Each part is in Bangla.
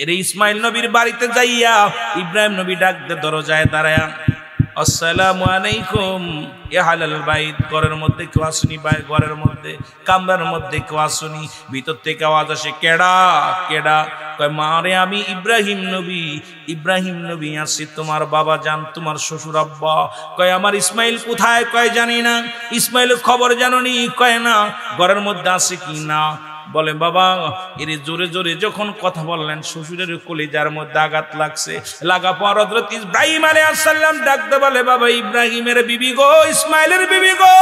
এর ইসমাইল নবীর বাড়িতে যাইয়া ইব্রাহিম নবী ডাকতে দরজায় দাঁড়ায়, আসসালামু আলাইকুম ইয়া আহলাল বাইত। ঘরের মধ্যে কেউ আসুনি, ঘরের মধ্যে কামরার মধ্যে কেউ আসুনি। ভিতর থেকে আওয়াজ আসে, কেডা কেডা? কয় মারে আমি ইব্রাহিম নবী, ইব্রাহিম নবী আসি। তোমার বাবা জান, তোমার শ্বশুর আব্বা? কয় আমার ইসমাইল কোথায়? কয় জানি না। ইসমাইলের খবর জানোনি? কয় না। ঘরের মধ্যে আছে কি না? বলে বাবা এর জোরে জোরে যখন কথা বললেন শ্বশুরের কলিজার মধ্যে আঘাত লাগছে। লাগা পর হযরত ইব্রাহিম আলাইহিস সালাম ডাকতে বলে, বাবা ইব্রাহিমের বিবি গো, ইসমাইলের বিবি গো,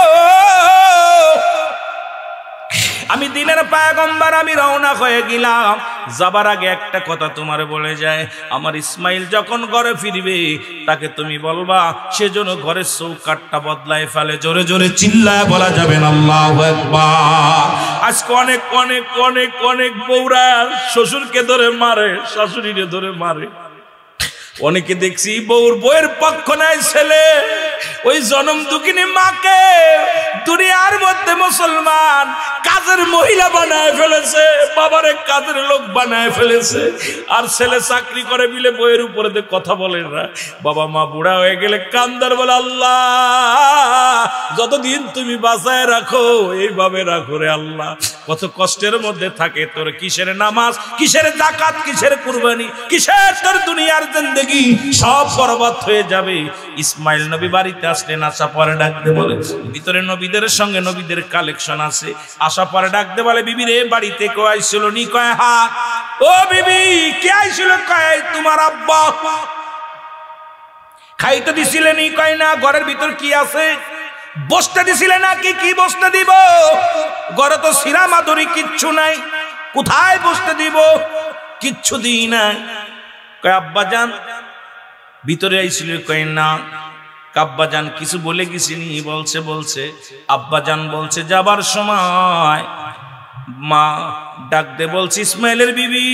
আমি দিনের পয়গম্বর, আমি রওনা হয়ে গেলাম। যাবার আগে একটা কথা তোমার বলে যায়, আমার ইসমাইল যখন ঘরে ফিরবে তাকে তুমি বলবা সেজন্য ঘরের চৌকাঠটা বদলায় ফেলে। জোরে জোরে চিল্লায় বলা যাবে না আল্লাহু আকবার। আজকে অনেক অনেক অনেক অনেক বউরা শ্বশুরকে ধরে মারে, শাশুড়িকে ধরে মারে। অনেকে দেখছি বউয়ের পক্ষ নাই ছেলে, ওই জনম দুঃখিনী মাকে দুনিয়ার মধ্যে মুসলমান কাজের মহিলা বানায় ফেলেছে, বাবারে কাজের লোক বানায় ফেলেছে। আর ছেলে চাকরি করে বিলে বইয়ের উপরে কথা বলে না। বাবা মা বুড়া হয়ে গেলে কান্দার বলে, আল্লাহ যতদিন তুমি বাঁচায় রাখো এইভাবে রাখো রে আল্লাহ। কত কষ্টের মধ্যে থাকে। তোর কিসের নামাজ, কিসের যাকাত, কিসের কুরবানি, কিসের তোর দুনিয়ার জিন্দেগি, সব বরবাদ হয়ে যাবে। ইসমাইল নবী বাড়িতে আসলেন, আশা পরে ডাকতে বলে, ভিতরে নবীদের সঙ্গে নবীদের কালেকশন আছে। আশা পরে ডাকতে বলে, বিবি রে বাড়িতে কেউ আইছিল নি? কয় হা। ও বিবি কে আইছিল? কয় তোমার আব্বা। খাইতে দিছিলে নি? কয় না। ঘরের ভিতর কি আছে? বসতে দিছিলে নাকি? কি বসতে দিব? ঘরে তো শিরা মাদুরি কিচ্ছু নাই, কোথায় বসতে দিব? কিচ্ছু দিই নাই। কয় আব্বা জান ভিতরে আইছিল? কয় না। আব্বা জান কিছু বলে গেছিনি? বলছে আব্বা জান বলছে যাবার সময় মা ডাকতে বলছে, ইসমাইলের বিবি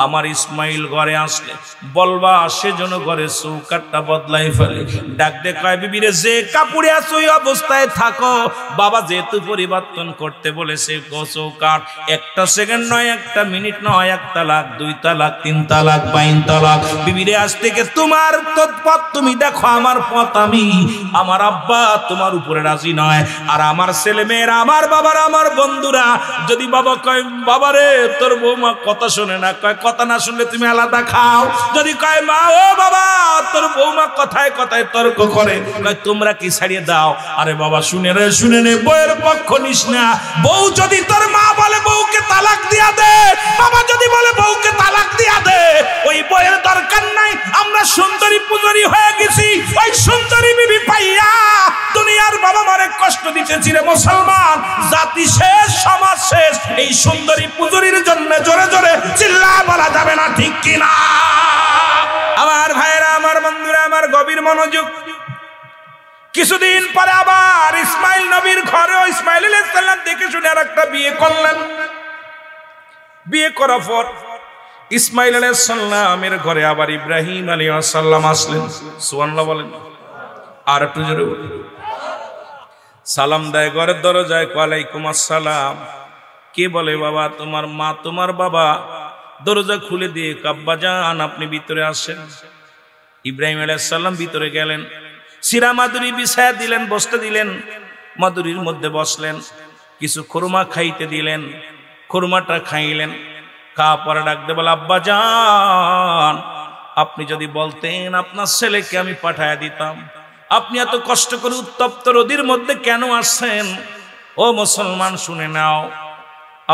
আমার ইসমাইল ঘরে আসলে বলবা সেজন্য ঘরে চৌকাঠটা বদলাই ফেলে। ডাকতে কয়, বিবিরে যে কাপড়ে আছো ওই অবস্থায় থাকো, বাবা যেহেতু পরিবর্তন করতে বলেছে চৌকাঠ, একটা সেকেন্ড নয়, একটা মিনিট নয়, 1 তালাক, 2 তালাক, 3 তালাক, 5 তালাক। বিবিরে আজ থেকে তোমার পথ তুমি দেখো, আমার পথ আমি। আমার আব্বা তোমার উপরে রাজি নয়, আর আমার ছেলে মেয়েরা, আমার বাবার, আমার বন্ধুরা যদি বাবা কয় বাবারে তোর বৌমা কথা শোনে না, কয় কথা না শুনলে তুমি আলাদা খাও। যদি কয় মা ও বাবা তোর বৌমা কথায় কথায় তর্ক করে, কয় তোমরা কি ছাড়িয়ে দাও। আরে বাবা শুনে নে, বউয়ের পক্ষ নিস না। বউ যদি তোর মা বলে বউকে তালাক দিয়া দে, বাবা যদি বলে বউকে তালাক দিয়া দে, ওই বউয়ের দরকার নাই। আমরা সুন্দরী পুজরি হয়ে গেছি, ওই সুন্দরী বিবি পাইয়া দুনিয়ার বাবা মারে কষ্ট দিতেছি রে মুসলমান। জাতি শেষ, সমাজ শেষ, এই সুন্দরী পুজরির জন্য জোরে জোরে চিল্লা বলা যাবে না, ঠিক কিনা? আমার ভাইরা, আমার বন্ধুরা, আমার গভীর মনোযোগ। কিছুদিন পরে আবার ইসমাইল নবীর ঘরে ইসমাইল আলাইহিস সালাম দেখে শুনে আরেকটা বিয়ে করলেন। বিয়ে করার পর ইসমাইল আলাইহিস সালামের ঘরে আবার ইব্রাহিম আলাইহিস সালাম আসলেন। সুবহানাল্লাহ বলেন। আর একটু জোরে বলেন। সালাম দেয় ঘরের দরজায়, ওয়ালাইকুম আসসালাম। কে বলে বাবা? তোমার মা, তোমার বাবা। দরজা খুলে দিয়ে আব্বা জান আপনি ভিতরে আসেন। ইব্রাহিম আলাইহিস সালাম ভিতরে গেলেন, সিরা মাদুরি বিছায়া দিলেন, বসতে দিলেন, মাদুরির মধ্যে বসলেন, কিছু খুরমা খাইতে দিলেন, খুরমাটা খাইলেন। খাওয়া পরে ডাকতে বলে, আব্বা জান আপনি যদি বলতেন আপনার ছেলেকে আমি পাঠায়া দিতাম। আপনি এত কষ্ট করে উত্তপ্ত রোদের মধ্যে কেন আসছেন? ও মুসলমান শুনে নাও,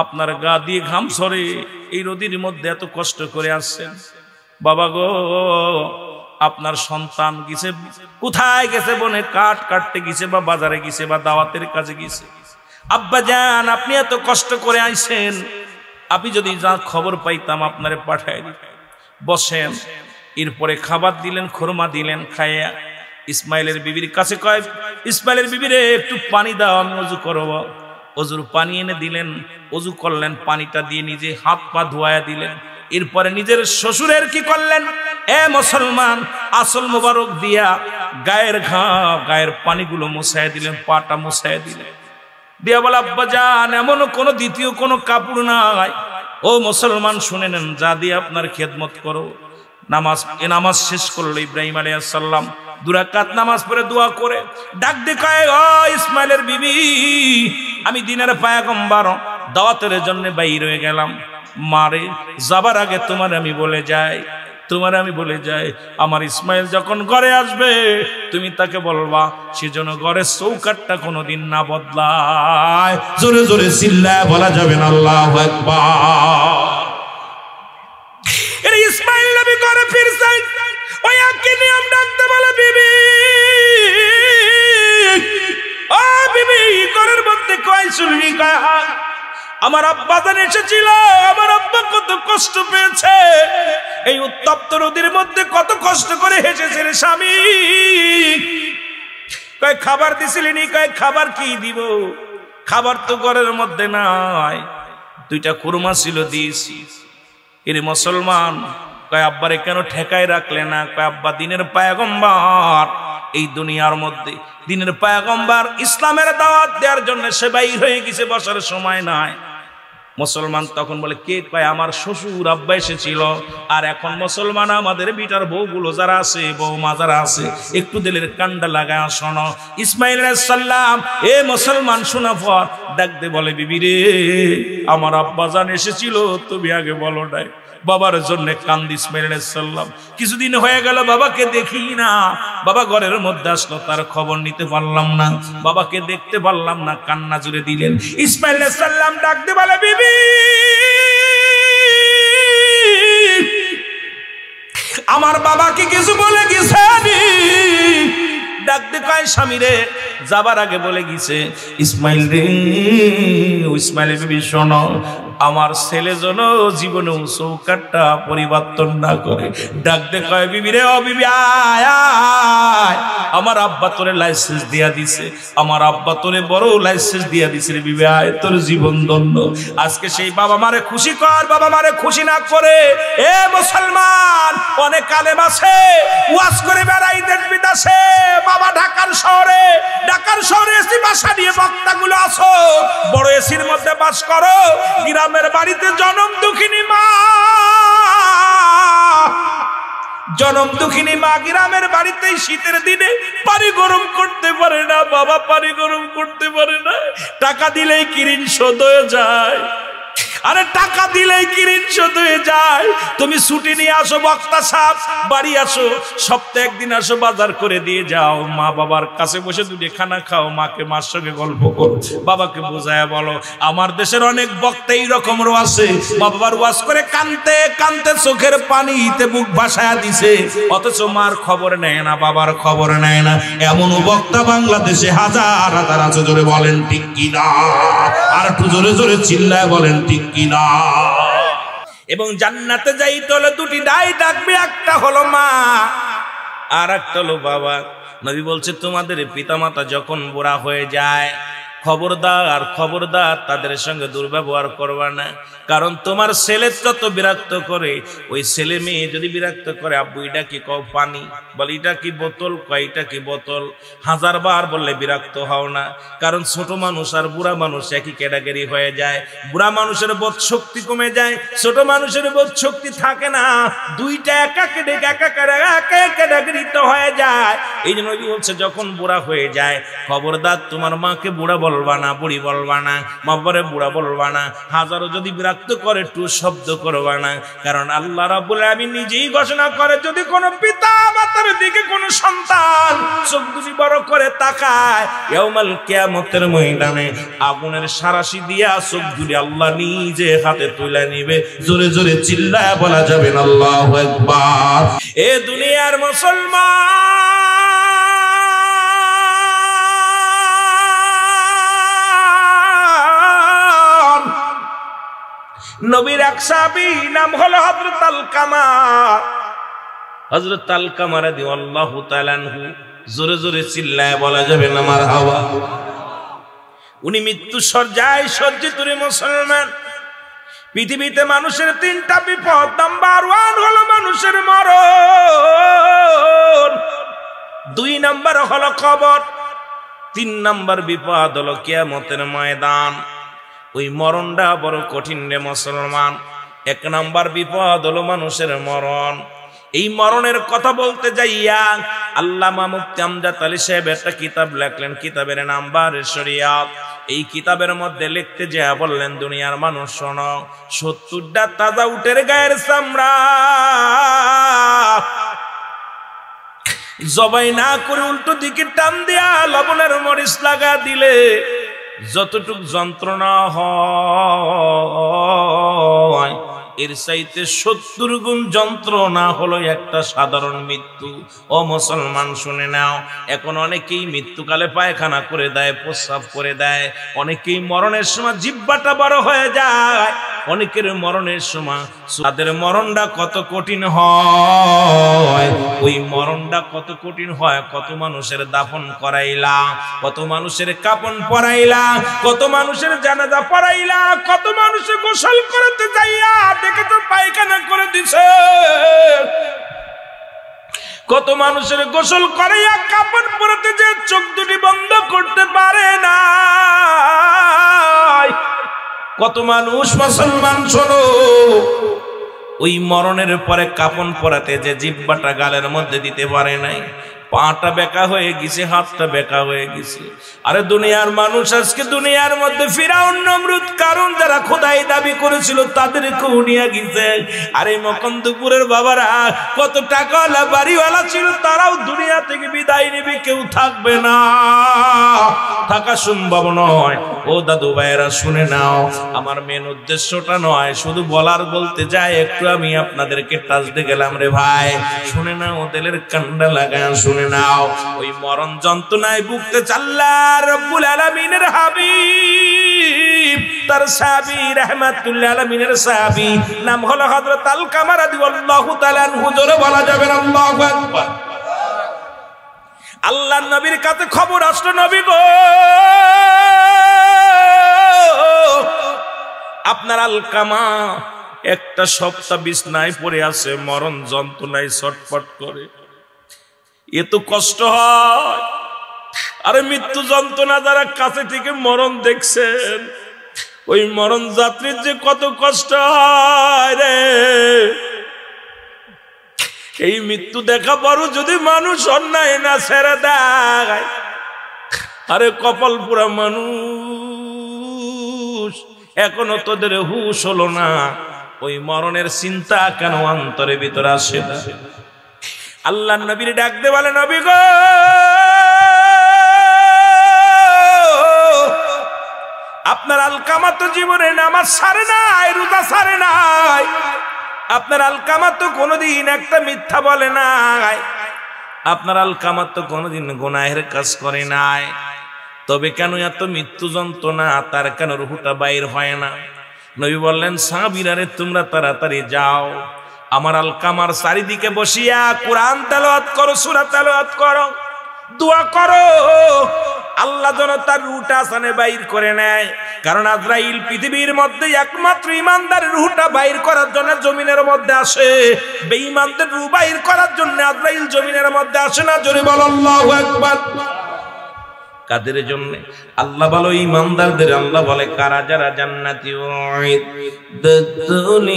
আপনার গা দিয়ে ঘাম ঝরে, এই রোদের মধ্যে এত কষ্ট করে আসছেন। বাবা গো, আপনার সন্তান গেছে, কোথায় গেছে? বনে কাঠ কাটতে গেছে, বা বাজারে গেছে, বা দাওয়াতের কাজে গেছে। আব্বা জান আপনি এত কষ্ট করে আইছেন, আপনি যদি যা খবর পাইতাম আপনারে পাঠাই দিতাম। বসেন। এরপরে খাবার দিলেন, খুরমা দিলেন, খাইয়া ইসমাইলের বিবির কাছে কয়, ইসমাইলের বিবিরে একটু পানি দাও, আমি ওযু করব। ওযুর পানি এনে দিলেন, ওযু করলেন, পানিটা দিয়ে নিজে হাত পা ধোয়া দিলেন। এরপরে নিজের শ্বশুরের কি করলেন? এ মুসলমান, আসল মোবারক দিয়া গায়ের পানিগুলো মুছায় দিলেন, পাটা মুছায় দিলেন। দিয়া বলে আব্বা জান এমন কোনো দ্বিতীয় কোনো কাপড় নাই। ও মুসলমান শুনে নেন, যা দিয়ে আপনার খেদমত করো। নামাজ শেষ করলো ইব্রাহিম আলাইহিস সালাম, 2 রাকাত নামাজ পড়ে দোয়া করে ডাক দেখায়, ও ইসমাইলের বিবি, আমি দিনের পয়গম্বর দাওয়াতের জন্য বাইর হয়ে গেলাম। মারে যাবার আগে তোমার আমি বলে যাই আমার ইসমাইল যখন ঘরে আসবে তুমি তাকে বলবা সে যেন ঘরের চৌকাটটা কোনোদিন না বদলায়। জোরে জোরে চিল্লায় বলা যাবে না আল্লাহু আকবার। এর ইসমাইল নবী ঘরে ফিরছেন, ওই একই নিয়ম ডাকতে বলে বিবি, ও বিবি, ঘরের মধ্যে কয় শুনবি কয় আমার আব্বা জান এসেছিল, আমার আব্বা কত কষ্ট পেয়েছে, এই উত্তপ্ত নদীর মধ্যে কত কষ্ট করে হেসেছে রে স্বামী। কয় খাবার দিছিলেনি? কয় খাবার কি দিব, খাবার তো ঘরের মধ্যে নাই, 2টা কুরমা ছিল দিয়েছি। এরে মুসলমান, কয় আব্বারে কেন ঠেকায় রাখলে না? কয় আব্বা দিনের পয়গম্বর, এই দুনিয়ার মধ্যে দিনের পয়গম্বর ইসলামের দাওয়াত দেওয়ার জন্য সে বাইর হয়ে গেছে, বসার সময় নাই। মুসলমান তখন বলে কে? কয় আমার শ্বশুর আব্বা এসেছিল। আর এখন মুসলমান আমাদের বিটার বউগুলো যারা আছে, বউমা যারা আছে, একটু দিলের কান্ডা লাগায় শোনো। ইসমাইল আলাইহিস সালাম এ মুসলমান শোনা পর ডাক দে বলে বিবি রে, আমার আব্বা জান এসেছিল, তুমি আগে বলো নাই। বাবার জন্য কান্দি ইসমাইল আলাইহিস সালাম। কিছুদিন হয়ে গেল বাবাকে দেখি না, বাবা ঘরের মধ্যে আসলো, তার খবর নিতে পারলাম না, বাবাকে দেখতে পারলাম না, কান্না জুড়ে দিলেন। ইসমাইল আলাইহিস সালাম ডাক দিয়ে বলে বিবি, আমার বাবা কি কিছু বলে গেছে? ডাক দিয়ে কয় স্বামী রে, যাবার আগে বলে গেছে ইসমাইল রে, ইসমাইল বিবি শোনো, আমার ছেলে যেন জীবনে চৌকাটটা পরিবর্তন না করে। ডাক দে কয় বিবি রে, ও বিবি আয় আয়, আমার আব্বা তোরে লাইসেন্স দিয়া দিছে, আমার আব্বা তোরে বড় লাইসেন্স দিয়া দিছে রে বিবি, আয় তোর জীবন ধন্য। আজকে সেই বাবা মারে খুশি কর, বাবা মারে খুশি না করে এ মুসলমান অনেক আলেম আছে ওয়াজ করে বেড়াই দেশ বিদেশে, বাবা ঢাকার শহরে এসি বাসা নিয়ে বক্তাগুলো আসো, বড় এসির মধ্যে বাস করো, গ্রামের বাড়িতে জনম দুঃখিনী মা গ্রামের বাড়িতে শীতের দিনে পানি গরম করতে পারে না, বাবা পানি গরম করতে পারে না, টাকা দিলেই কিরিন শোধ হয়ে যায়। আরে টাকা দিলেই কি ঋণ শোধ হয়ে যায়? তুমি ছুটি নিয়ে আসো, বক্তা সাহেব বাড়ি আসো, সপ্তাহে একদিন আসো, বাজার করে দিয়ে যাও, মা বাবার কাছে বসে দুটো খানা খাও, মাকে মার সঙ্গে গল্প করো, বাবাকে বোঝায় বলো। আমার দেশের অনেক বক্তা এইরকমও আছে, মা বাবার ওয়াজ করে কানতে কানতে চোখের পানিতে বুক ভাসায়া দিছে, অথচ মার খবর নেয় না, বাবার খবর নেয় না। এমন বক্তা বাংলাদেশে হাজার হাজার আছে। জোরে বলেন ঠিক কিনা? আর একটু জোরে জোরে চিল্লায় বলেন ঠিক কিনা? এবং জান্নাতে যাইতে হলে দুটি ডাই ডাকবে, একটা হলো মা আর একটা হলো বাবা। নবী বলছে তোমাদের পিতামাতা যখন বুড়া হয়ে যায়, খবরদার খবরদার তাদের সঙ্গে দুর্ব্যবহার করবা না, কারণ তোমার ছেলে যত বিরক্ত করে, ওই ছেলে মেয়ে যদি বিরক্ত করে, আব্বু এটা কি কও পানি, বলে এটা কি বোতল, কয় এটা কি বোতল, 1000 বার বললে বিরক্ত হও না, কারণ ছোট মানুষ আর বুড়া মানুষ একই ক্যাটাগরি হয়ে যায়। বুড়া মানুষের বোধ শক্তি কমে যায়, ছোট মানুষের বোধ শক্তি থাকে না, দুইটা একা ক্যাটাগরিতে হয়ে যায়। এই জন্য বলছে যখন বুড়া হয়ে যায়, খবরদার তোমার মাকে বুড়া বলবা না, বুড়ি বলবা না, বাবারে বুড়া বলবা না, হাজারো যদি বিরক্ত করে টু শব্দ করবা না, কারণ আল্লাহ রাব্বুল আলামিন নিজেই ঘোষণা করে, যদি কোনো পিতা মাতার দিকে কোনো সন্তান চোখ দুটি বড় করে তাকায়, ইয়াউমাল কিয়ামতের ময়দানে আগুনের সারাশি দিয়া চোখ দুটি আল্লাহ নিজে হাতে তুলে নিবে। জোরে জোরে চিল্লায় বলা যাবে না আল্লাহু আকবার। এ দুনিয়ার মুসলমান, নবীর এক সাহাবী নাম হলো হযরত আলকামা। হযরত আলকামা রাদিয়াল্লাহু তাআলা আনহু, জোরে জোরে চিল্লায় বলা যাবে না মারহাবা। উনি মৃত্যু শয্যায় সজ্জিত মুসলমান। পৃথিবীতে মানুষের 3টা বিপদ, নাম্বার 1 হলো মানুষের মরণ, 2 নাম্বার হলো কবর, তিন নাম্বার বিপদ হলো কিয়ামতের ময়দান। ওই মরণটা বড় কঠিন রে মুসলমান। এক নাম্বার বিপদ হলো মানুষের মরণ। এই মরণের কথা বলতে যাইয়া আল্লামা মুফতি আমজাদ আলী সাহেব একটা কিতাব লেখলেন, কিতাবের নাম বারে শরিয়াত। এই কিতাবের মধ্যে লিখতে যা বললেন, দুনিয়ার মানুষ শোনো, 70টা তাজা উটের গায়ের চামড়া জবাই না করে উল্টো দিকে টান দিয়া লবণের মরিচ লাগা দিলে যতটুক যন্ত্রণা হয় এর চাইতে 70 গুণ যন্ত্রণা হলো একটা সাধারণ মৃত্যু। ও মুসলমান শুনে নাও, এখন অনেকেই মৃত্যুকালে পায়খানা করে দেয়, প্রস্রাব করে দেয়, অনেকেই মরণের সময় জিহ্বাটা বড় হয়ে যায়, অনেকের মরণের সময় তাদের মরণটা কত কঠিন হয়। ওই মরণটা কত কঠিন হয়, কত মানুষের দাফন করাইলা, কত মানুষের কাপন পরাইলা, কত মানুষের জানাজা পড়াইলা, কত মানুষের গোসল করতে যাইয়া দেখে তো পায়খানা করে দিছে, কত মানুষের গোসল করাইয়া কাপন পরাতে যে চোখ দুটি বন্ধ করতে পারে না। কত মানুষ মুসলমান শোনো, ওই মরণের পরে কাপন পরাতে যে জিহ্বাটা গালের মধ্যে দিতে পারে নাই, পাটা বেঁকা হয়ে গেছে, হাতটা বেঁকা হয়ে গেছে। আরে দুনিয়ার মানুষ আজকে দুনিয়ার মধ্যে ফিরাউন নমরুদ কারণ যারা খোদাই দাবি করেছিল তাদেরকেও নিয়ে গেছে। আরে মকন্দপুরের বাবারা কত টাকাওয়ালা বাড়িওয়ালা ছিল, তারাও দুনিয়া থেকে বিদায় নেবে, কেউ থাকবে না, থাকা সম্ভব নয়। ও দাদু ভাইয়েরা শুনে নাও, আমার মেন উদ্দেশ্যটা নয়, শুধু বলার বলতে যায় একটু আমি আপনাদেরকে টাচ দিয়ে গেলাম রে ভাই। শুনে নাও, দিলের কান্ডা লাগায় শুনে নাও। ওই মরণ যন্ত্রণায় ভুগতে চাল্লা রব্বুল আলামিনের হাবিব তার সাহাবী রাহমাতুল্লাহ আলামিনের সাহাবী নাম হলো হযরত আলকামা রাদিয়াল্লাহু তাআলা আনহু। জোরে বলা যাবে না আল্লাহু আকবার। আল্লাহর নবীর কাছে খবর আসলো, নবী গো আপনার আলকামা একটা সপ্তাহ বিছনায় পড়ে আছে, মরণ যন্ত্রণায় ছটফট করে, এ তো কষ্ট হয়। আরে মৃত্যু যন্ত্রণা যারা কাছে থেকে মরণ দেখছেন, ওই মরণ যাত্রীর যে কত কষ্ট হয় রে। এই মৃত্যু দেখা পরও যদি মানুষ অন্যায় না ছেড়ে দেয়, আরে কপাল পুরা মানুষ, এখনো তোদের হুশ হলো না, ওই মরণের চিন্তা কেন অন্তরের ভিতরে আসে না? আল্লাহ নবীর ডাক দে বলে, নবী গো আপনার আলকামা তো জীবনে নামাজ ছাড়ে নাই, রোজা ছাড়ে নাই, আপনার আলকামা তো কোনোদিন একটা মিথ্যা বলে নাই, আপনার আলকামা তো কোনোদিন গুনাহের কাজ করে নাই, তবে কেন এত মৃত্যু যন্ত্রণা, তার কেন রুহুটা বাইর হয় না? নবী বললেন, সাহাবীরা রে তোমরা তাড়াতাড়ি যাও, আমার আলকামার চারিদিকে বসিয়া কোরআন তেলাওয়াত করো, সূরা তেলাওয়াত করো, দোয়া করো, আল্লাহ যেন তার রুহটা আসানে বাইর করে নেয়। কারণ আজরাইল পৃথিবীর মধ্যে একমাত্র ইমানদারের রুহটা বাইর করার জন্য জমিনের মধ্যে আসে, বেঈমানদের রুহ বাইর করার জন্য আজরাইল জমিনের মধ্যে আসে না। জোরে বল আল্লাহু আকবার। কাদের জন্য? আল্লাহ বলে ইমানদারদের, আল্লাহ বলে কারা যারা জান্নাতি উইদ্দাতুল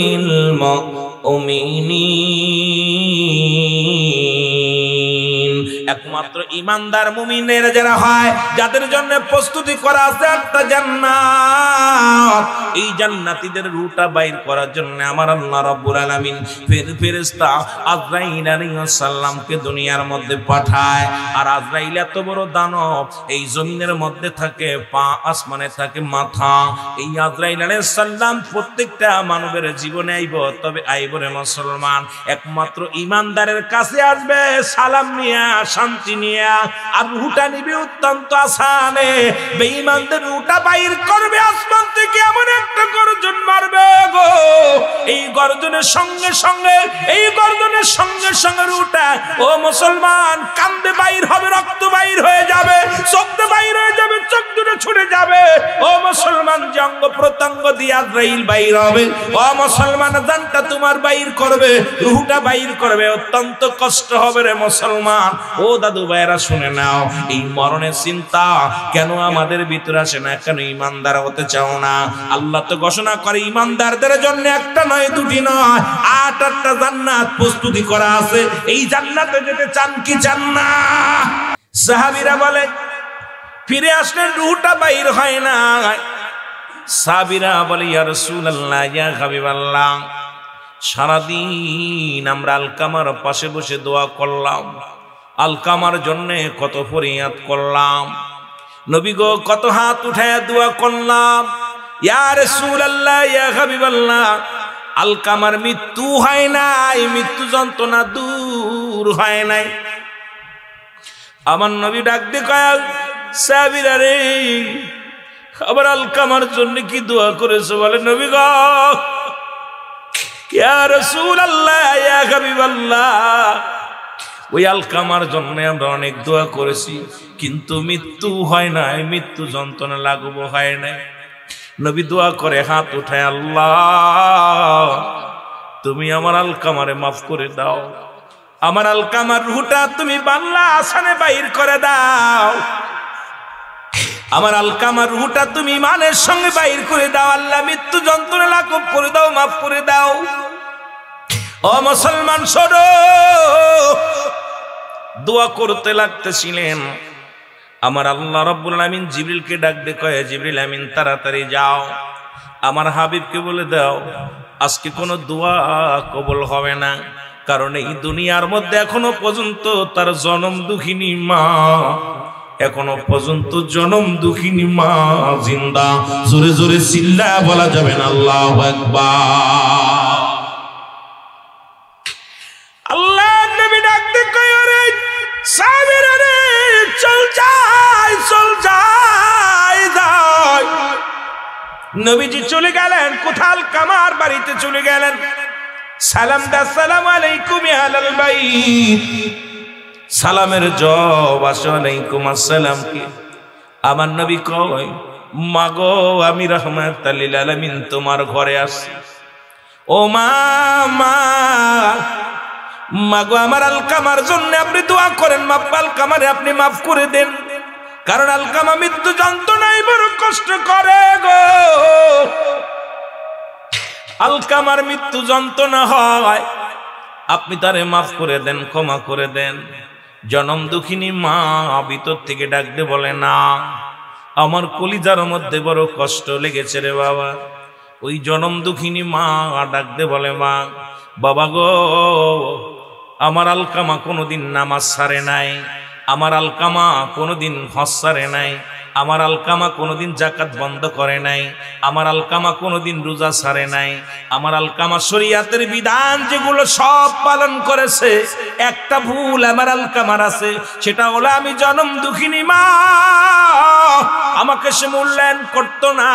মুমিনিন, একমাত্র ইমানদার মুমিনের যারা হয়, যাদের জন্য প্রস্তুতি করা আছে একটা জান্নাত, এই জান্নাতীদের রুহটা বাইর করার জন্য আমার আল্লাহ রাব্বুল আলামিন ফেরেশতা আজরাইল আলাইহিস সালামকে দুনিয়ার মধ্যে পাঠায়। আর আজরাইল এত বড় দানব, এই জমিনের মধ্যে থাকে পা, আসমানে থাকে মাথা। এই আজরাইল আলাইহিস সালাম প্রত্যেকটা মানবের জীবনে আইব, তবে আইব রে মুসলমান একমাত্র ইমানদারের কাছে আসবে সালাম নিয়া, শান্তি নিয়া, আর রুহটা নিবে অত্যন্ত আসানে। বেঈমানদের রুহটা বাইর করবে আসমান থেকে, এমন একটা গর্জন মারবে গো, এই গর্জনের সঙ্গে সঙ্গে এই গর্জনের সঙ্গে সঙ্গে রুটা ও মুসলমান কান্দে বাইর হবে, রক্ত বাইর হয়ে যাবে, চোখ দিয়ে বাইর হয়ে যাবে, চোখ দুটো ছুটে যাবে। ও মুসলমান জঙ্গ প্রত্যঙ্গ দিয়ে আজরাইল বাইর হবে। ও মুসলমান জানটা তোমার বাইর করবে, রুহটা বাইর করবে, অত্যন্ত কষ্ট হবে রে মুসলমান। ও দাদু ভাইরা শুনে নাও, এই মরণের চিন্তা কেন আমাদের ভিতরে আসে না? কেন ইমানদার হতে চাও না? আল্লাহ তো ঘোষণা করে ইমানদারদের জন্য একটা নয় দুটি নয় 8-8টা জান্নাত প্রস্তুতি করা আছে। এই জান্নাতে যেতে চান কি চান না? সাহাবীরা বলে ফিরে আসলে রূহটা বাইর হয় না। সাহাবীরা বলে ইয়া রাসূলুল্লাহ, ইয়া হাবিবাল্লাহ, সারাদিন আমরা আলকামার পাশে বসে দোয়া করলাম, আলকামার জন্য কত ফরিয়াদ করলাম, নবী গো কত হাত উঠায় দোয়া করলাম, ইয়া রাসূলুল্লাহ, ইয়া হাবিবাল্লাহ, আলকামার মৃত্যু হয় নাই, মৃত্যু যন্ত্রণা দূর হয় নাই। আমার নবী ডাক দিয়ে কয় সাহাবীরা রে, আবার আলকামার জন্য কি দোয়া করেছো? বলে নবী গো, ইয়া রাসূলুল্লাহ, ইয়া হাবিবাল্লাহ, ওই আলকামার জন্য আমরা অনেক দোয়া করেছি, কিন্তু মৃত্যু হয় নাই, মৃত্যু যন্ত্রণা লাঘব হয় নাই। নবী দোয়া করে হাত উঠায়, আল্লাহ তুমি আমার আলকামারে মাফ করে দাও, আমার আলকামার রূহটা তুমি বাংলা আসানে বাইর করে দাও, আমার আলকামার রূহটা তুমি ইমানের সঙ্গে বাইর করে দাও, আল্লাহ মৃত্যু যন্ত্রণা লাঘব করে দাও, মাফ করে দাও। ও মুসলমান শোনো, দোয়া করতে লাগতেছিলেন, আমার আল্লাহ রাব্বুল আমিন জিবরিলকে ডাক দিয়ে কয়, জিবরিল আমিন তাড়াতাড়ি যাও, আমার হাবিবকে বলে দাও আজকে কোনো দোয়া কবুল হবে না, কারণ এই দুনিয়ার মধ্যে এখনো পর্যন্ত তার জনম দুঃখিনী মা, এখনো পর্যন্ত জনম দুঃখিনী মা জিন্দা। জোরে জোরে চিল্লায়া বলা যাবে না আল্লাহু আকবার। আল্লাহ নবী ডাক দিয়ে কয়, আরে সাহাবীরা রে, চল যাই, চল যাই, যাই। নবীজি চলে গেলেন, কোথাল কামার বাড়িতে চলে গেলেন, সালাম দা, আসসালামু আলাইকুম ইয়া আহলাল বাইত, সালামের জবাব আলাইকুম আসসালাম কি? আমার নবী কয়, মাগো আমি রাহমাতুল লিল আলামিন তোমার ঘরে আসছি। ও মা, মা, মাগো আমার আলকামার জন্য আপনি দোয়া করেন, আলকামারে আপনি মাফ করে দেন, কারণ আলকামা মৃত্যু যন্ত্রণায় বড় কষ্ট করে গো, আলকামার মৃত্যু যন্ত্রণা হয়, আপনি তারে মাফ করে দেন, ক্ষমা করে দেন। জনম দুঃখিনী মা ভিতর থেকে ডাক দিয়ে বলে, না, আমার কলিজার মধ্যে বড় কষ্ট লেগেছে রে বাবা। ওই জনম দুঃখিনী মা ডাক দিয়ে বলে, মা, বাবা গো, আমার আলকামা কোনোদিন নামাজ ছাড়ে নাই, আমার আলকামা কোনোদিন হজ ছাড়ে নাই, আমার আলকামা কোনোদিন যাকাত বন্ধ করে নাই, আমার আলকামা কোনোদিন রোজা ছাড়ে নাই, আমার আলকামা শরীয়তের বিধান যেগুলো সব পালন করেছে, একটা ভুল আমার আলকামার আছে, সেটা হলো আমি জনম দুঃখিনী মা, আমাকে সে মূল্যায়ন করতো না,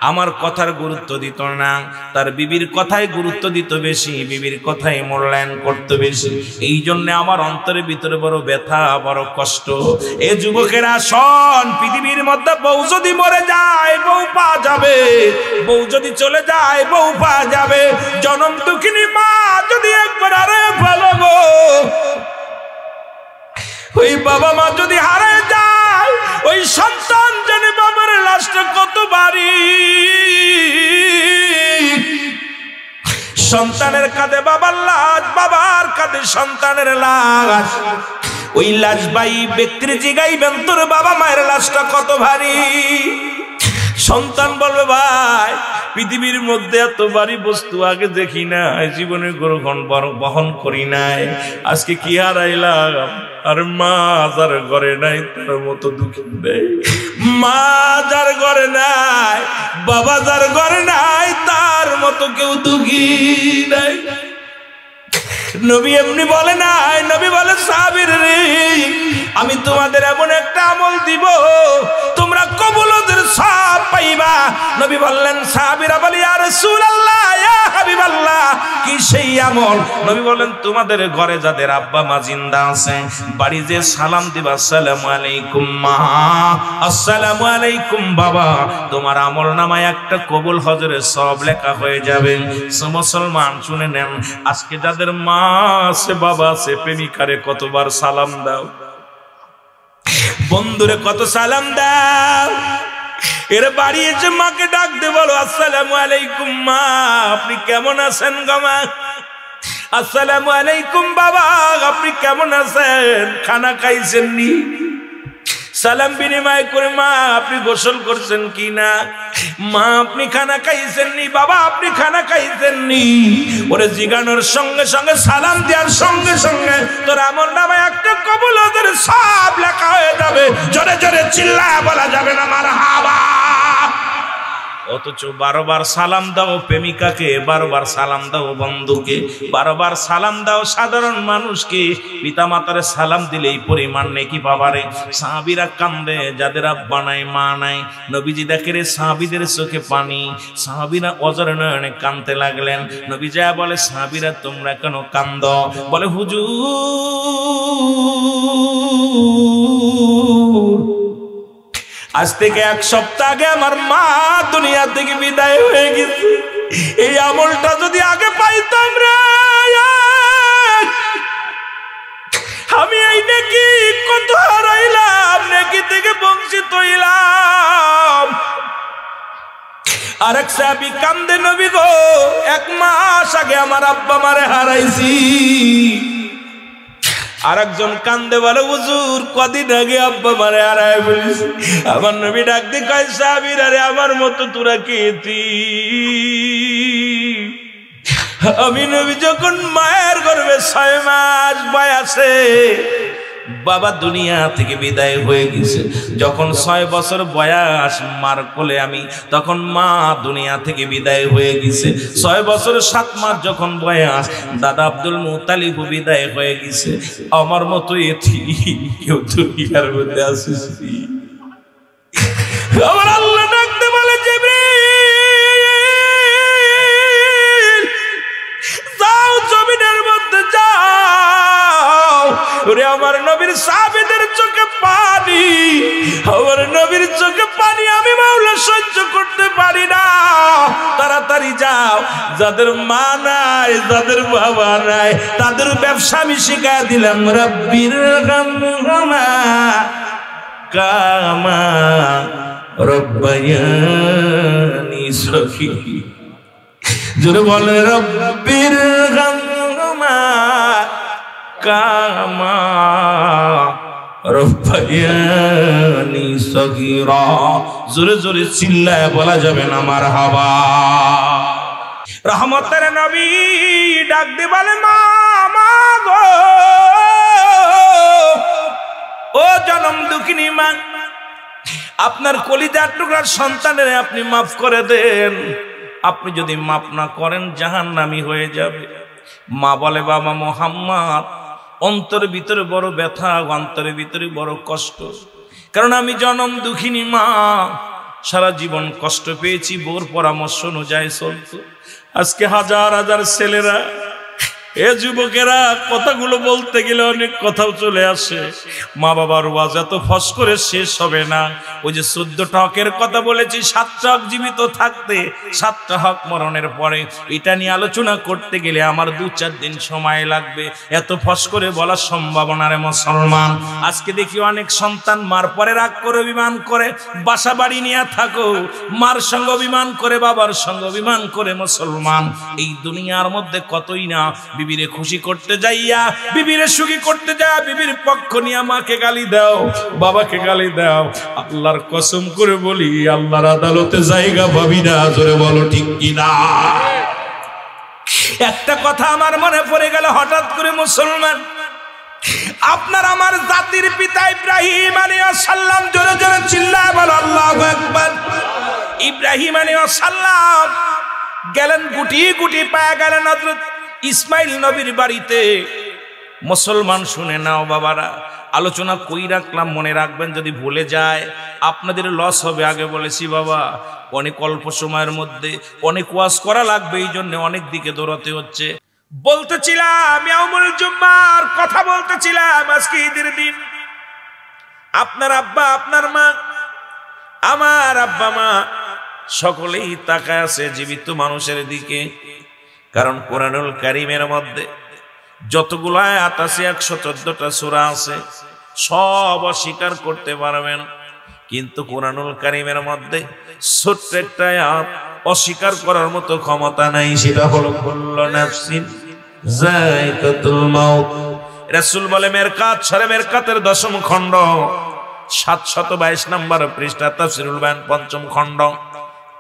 আমার কথার গুরুত্ব দিত না, তার বিবির কথায় গুরুত্ব দিত বেশি, বিবির কথাই মূল্যায়ন করতে বেশি। এই জন্য আমার অন্তরের ভিতরে বড় ব্যথা, বড় কষ্ট। এ যুবকেরা শোন, পৃথিবীর মধ্যে বউ যদি মরে যায় বউ পাওয়া যাবে, বউ যদি চলে যায় বউ পাওয়া যাবে, জনম দুঃখিনী মা যদি একবার আরে ভালো গো, ওই বাবা মা যদি হারে যায়, ওই সন্তান জানে বাবার লাশটা কত বাড়ি, সন্তানের কাঁধে বাবার লাশ, বাবার কাঁধে সন্তানের লাশ, ওই লাশ ভাই ব্যক্তির জিগাইবেন তোর বাবা মায়ের লাশটা কত ভারী। সন্তান বলবে, ভাই পৃথিবীর মধ্যে এত ভারী বস্তু আগে দেখি না, জীবনে গ্রহণ বহন করি নাই, আজকে কি হারাইলাম। আর মা যার ঘরে নাই তার মতো দুঃখী নেই, মা যার ঘরে নাই, বাবা যার ঘরে নাই, তার মতো কেউ দুঃখী নাই। নবী এমনি বলে নাই, নবী বলে, সাহাবীর রে, আমি তোমাদের এমন একটা আমল দিব তোমরা কবুলতের সওয়াব পাইবা। নবী বললেন, সাহাবীরা বলে, ইয়া রাসূলুল্লাহ, ইয়া হাবিবাল্লাহ, সেই আমল। নবী বলেন তোমাদের ঘরে যাদের আব্বা মা জিন্দা আছে বাড়ি যে সালাম দিবা আসসালামু আলাইকুম মা, আসসালামু আলাইকুম বাবা, তোমার আমল নামায় একটা কবুল হজরের সওয়াব লেখা হয়ে যাবে। মুসলমান শুনে নেন, আজকে যাদের মা আছে বাবা আছে প্রেমিকারে কতবার সালাম দাও, বন্ধুরে কত সালাম দাও। এর বাড়ি এসে মাকে ডাক দে বলো আসসালামু আলাইকুম মা, আপনি কেমন আছেন গো মা, আসসালামু আলাইকুম বাবা, আপনি কেমন আছেন, খানা খাইছেন নি, সালাম বিনিময় করে মা আপনি গোসল করছেন কি না, মা আপনি খানা খাইছেন নি, বাবা আপনি খানা খাইছেন নি। ওরে জিগানোর সঙ্গে সঙ্গে সালাম দেওয়ার সঙ্গে সঙ্গে তোর আমল নামায় একটা কবুল হজের সব লেখা হয়ে যাবে। জোরে জোরে চিল্লায় বলা যাবে না মারহাবা। অথচ 12 বার সালাম দাও প্রেমিকাকে, 12 বার সালাম দাও বন্ধুকে, 12 বার সালাম দাও সাধারণ মানুষকে, পিতা মাতারে সালাম দিলেই পরিমাণ নেকি পাবারে। সাহাবীরা কান্দে যাদের আব্বা নাই মা নাই, নবীজি দেখে রে সাহাবীদের চোখে পানি, সাহাবীরা অজর নয়নে কাঁদতে লাগলেন। নবী যা বলে সাহাবীরা তোমরা কেন কান্দ, বলে হুজুর আজ থেকে 1 সপ্তাহ আগে আমার মা দুনিয়া থেকে বিদায় হয়ে গেছে, এই আমলটা যদি আগে পাইতাম রে আমি এই নাকি কত হারাইলাম, নাকি থেকে বঞ্চিত হইলাম। আরেক সাহাবী কান্দে নবী গো 1 মাস আগে আমার আব্বা মারে হারাইছি। আরেকজন কান্দে বলে হুজুর কদিন আগে আব্বা মারে হারায় বলিস। আমার নবী ডাক দিয়ে কয় সাহাবীরা রে আমার মতো তোরা কেতি, আমি নবী যখন মায়ের গর্ভে 6 মাস বয়সে বাবা দুনিয়া থেকে বিদায় হয়ে গেছে, যখন 6 বছর বয়স মার কোলে আমি, তখন মা দুনিয়া থেকে বিদায় হয়ে গেছে। 6 বছর 7 মাস যখন বয়স দাদা আব্দুল মুত্তালিব বিদায় হয়ে গেছে। আমার মতো এতিম কেউ দুনিয়ার মধ্যে আসিস। আমার আল্লাহ ডাকতে বলে জিবরিল যাও জমিনের মধ্যে যাও, ওরে আমার নবীর সাহাবীদের চোখে পানি, আমার নবীর চোখে পানি আমি মাওলা সহ্য করতে পারি না, তাড়াতাড়ি যাও যাদের মা নাই যাদের বাবা নাই তাদের ব্যবসা আমি শিখাই দিলাম। রব্বির হামহুমা কামা রব্বায়ানি সগীরা, জোরে বলে রব্বির হামহুমা কামা রব্বায়ানি সগীরা, জোরে জোরে চিল্লায় বলা যাবে না মারহাবা। রহমতের নবী ডাক দিয়ে বলে মা গো, ও জনম দুঃখিনী মা, আপনার কলিজার টুকরার সন্তানের আপনি মাফ করে দেন, আপনি যদি মাফ না করেন জাহান্নামী হয়ে যাবে। মা বলে বাবা মুহাম্মদ অন্তরের ভিতরে বড় ব্যথা, অন্তরের ভিতরে বড় কষ্ট, কারণ আমি জনম দুঃখিনী মা, সারা জীবন কষ্ট পেয়েছি, বউর পরামর্শ অনুযায়ী চলতো। আজকে হাজার হাজার ছেলেরা এ যুবকেরা কথাগুলো বলতে গেলে অনেক কথাও চলে আসে। মা বাবার ওয়াজ এত ফস করে শেষ হবে না। ওই যে 14টা হকের কথা বলেছি, 7টা হক জীবিত থাকতে, 7টা হক মরণের পরে, এটা নিয়ে আলোচনা করতে গেলে আমার 2-4 দিন সময় লাগবে, এত ফস করে বলার সম্ভাবনা রে মুসলমান। আজকে দেখি অনেক সন্তান মার পরে রাগ করে অভিমান করে, বাসা বাড়ি নিয়ে থাকো, মার সঙ্গে অভিমান করে, বাবার সঙ্গে অভিমান করে। মুসলমান এই দুনিয়ার মধ্যে কতই না বিবিরে খুশি করতে যাইয়া, বিবিরে সুখী করতে যা বিবির পক্ষ নিয়ে মাকে গালি দাও, বাবাকে গালি দাও। আল্লাহর কসম করে বলি আল্লাহর আদালতে জায়গা পাবি না, জোরে বলো ঠিক কিনা। একটা কথা আমার মনে পড়ে গেল হঠাৎ করে মুসলমান, আপনার আমার জাতির পিতা ইব্রাহিম আলাইহিস সালাম, জোরে জোরে চিল্লায় বলো আল্লাহু আকবার। ইব্রাহিম আলাইহিস সালাম গেলেন, গুটি গুটি পায়া গেলেন হযরত ইসমাইল নবীর বাড়িতে। মুসলমান শুনে নাও বাবারা, আলোচনা কই রাখলাম মনে রাখবেন, যদি ভুলে যায় আপনাদের লস হবে। আগে বলেছি বাবা অনেক অল্প সময়ের মধ্যে অনেক ওয়াজ করা লাগবে, এই জন্য অনেক দিকে দৌড়াতে হচ্ছে। বলতেছিলাম ইয়াউমুল জুম্মার কথা বলতেছিলাম, আজকে ঈদের দিন। আপনার আব্বা আপনার মা, আমার আব্বা মা সকলেই তাকায় আছে জীবিত মানুষের দিকে। কারণ কোরআনুল কারীমের মধ্যে যতগুলো আয়াত আছে 114টা সূরা আছে, সব অস্বীকার করতে পারবেন, কিন্তু কোরআনুল কারীমের মধ্যে ছোট্ট একটা আয়াত অস্বীকার করার মতো ক্ষমতা নাই, সেটা হলো কুল্লু নাফসিন যায়কাতুল মাউত। রাসূল বলে মেরকাত সূরা মেরকাতের 10ম খণ্ড 722 নম্বর পৃষ্ঠা, তাফসীরুল বায়ান 5ম খণ্ড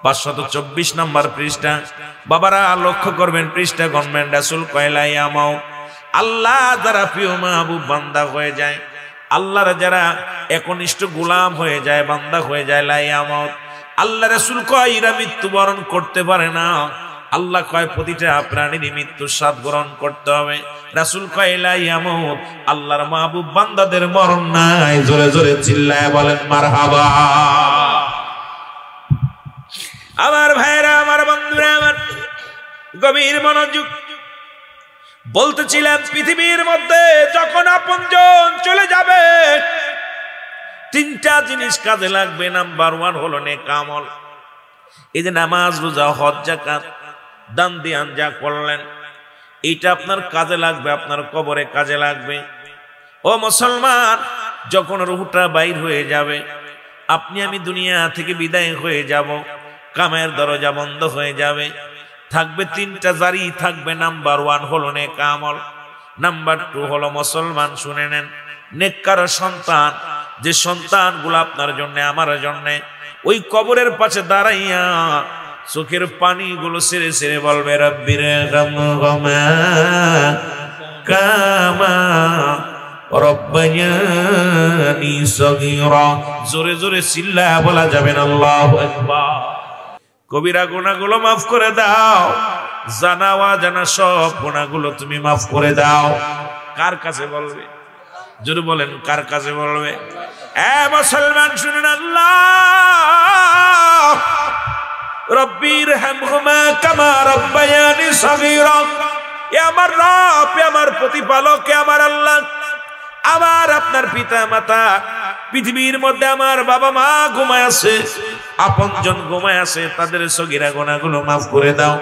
524 নম্বর পৃষ্ঠা। বাবারা লক্ষ্য করবেন, পৃষ্ঠা গণবেন। রাসূল কয়লা ইয়ামাও, আল্লাহ যারা প্রিয় মাহবুব বান্দা হয়ে যায়, আল্লাহর যারা একনিষ্ঠ গোলাম হয়ে যায়, বান্দা হয়ে যায়, লা ইয়ামাও, আল্লাহ রাসূল কয় এরা মৃত্যুবরণ করতে পারে না। আল্লাহ কয় প্রতিটা প্রাণীর মৃত্যুর স্বাদ গ্রহণ করতে হবে। রাসূল কয় লা ইয়ামুত, আল্লাহর মাহবুব বান্দাদের মরণ নাই। জোরে জোরে চিল্লায় বলেন মারহাবা। আমার ভাইরা, আমার বন্ধুরা, আমার গভীর মনোযোগ। বলতেছিলাম পৃথিবীর মধ্যে যখন আপনজন চলে যাবে, 3টা জিনিস কাজে লাগবে। নাম্বার 1 হলো নেক আমল। এই যে নামাজ, রোজা, হজ, যাকাত, দান দিয়ান যা করলেন, এইটা আপনার কাজে লাগবে, আপনার কবরে কাজে লাগবে। ও মুসলমান, যখন রূহটা বাইর হয়ে যাবে, আপনি আমি দুনিয়া থেকে বিদায় হয়ে যাব, কামের দরজা বন্ধ হয়ে যাবে, থাকবে 3টা জারি থাকবে। নাম্বার 1 হলো নেক আমল। নাম্বার 2 হলো মুসলমান শুনে নেন, নেককার সন্তান, যে সন্তানগুলো আপনার জন্য আমার জন্য ওই কবরের পাশে দাঁড়াইয়া চোখের পানিগুলো ছেড়ে ছেড়ে বলবে রব্বির হামহুমা কামা রব্বায়ানি সগীরা। জোরে জোরে চিল্লায়া বলা যাবে না আল্লাহু আকবার। কবিরা গুনাহগুলো মাফ করে দাও, জানা অজানা সব গুনাহগুলো তুমি মাফ করে দাও। কার কাছে বলবে? জোরে বলেন, কার কাছে বলবে? এ মুসলমান শুনুন, আল্লাহ রব্বির হামহুমা কামা রব্বায়ানি সগীরা। এ আমার রব, এ আমার প্রতিপালক, এ আমার আল্লাহ, আমার আপনার পিতা মাতা, পৃথিবীর মধ্যে আমার বাবা মা ঘুমায় আছে, আপনজন ঘুমায় আছে, তাদের সগীরা গুনাহগুলো মাফ করে দাও,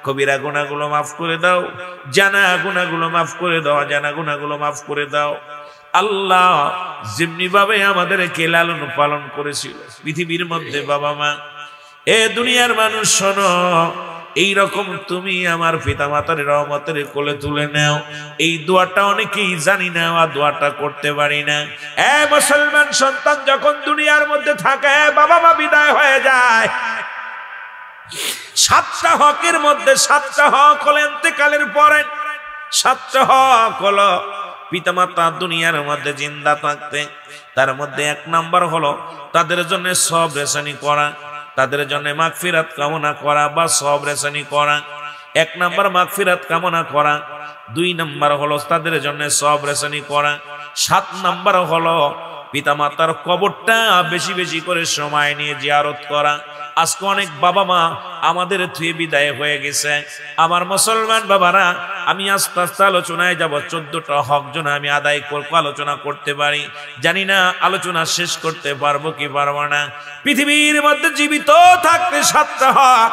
কবিরা গুনাহগুলো মাফ করে দাও, জানা গুনাহগুলো মাফ করে দাও, জানা গুনাহগুলো মাফ করে দাও। আল্লাহ যেমনি ভাবে আমাদেরকে লালন পালন করেছিল পৃথিবীর মধ্যে বাবা মা, এ দুনিয়ার মানুষ শোনো, এইরকম তুমি আমার পিতা মাতার রহমতের কোলে তুলে নাও। এই দোয়াটা অনেকেই জানি না, দোয়াটা করতে পারি না। এ মুসলমান সন্তান যখন দুনিয়ার মধ্যে থাকে, বাবা মা বিদায় হয়ে যায়, 7টা হকের মধ্যে 7টা হক হলো ইন্তেকালের পরে। 7টা হক হলো পিতামাতা দুনিয়ার মধ্যে জিন্দা থাকতে। তার মধ্যে 1 নাম্বার হলো তাদের জন্য সব রেশানি করা, তাদের জন্য মাগফিরাত কামনা করা বা সব রেশানি করা। 1 নাম্বার মাগফিরাত কামনা করা। 2 নাম্বার হলো তাদের জন্য সব রেশানি করা। 7 নাম্বার হলো পিতামাতার কবরটা বেশি বেশি করে সময় নিয়ে জিয়ারত করা। আজকে অনেক বাবা মা আমাদের থুয়ে বিদায় হয়ে গেছে। আমার মুসলমান বাবারা, আমি আস্তে আস্তে আলোচনায় যাব। 14টা হক যেন আমি আদায় করবো, আলোচনা করতে পারি। জানি না আলোচনা শেষ করতে পারবো কি পারবো না। পৃথিবীর মধ্যে জীবিত থাকতে 7টা হক,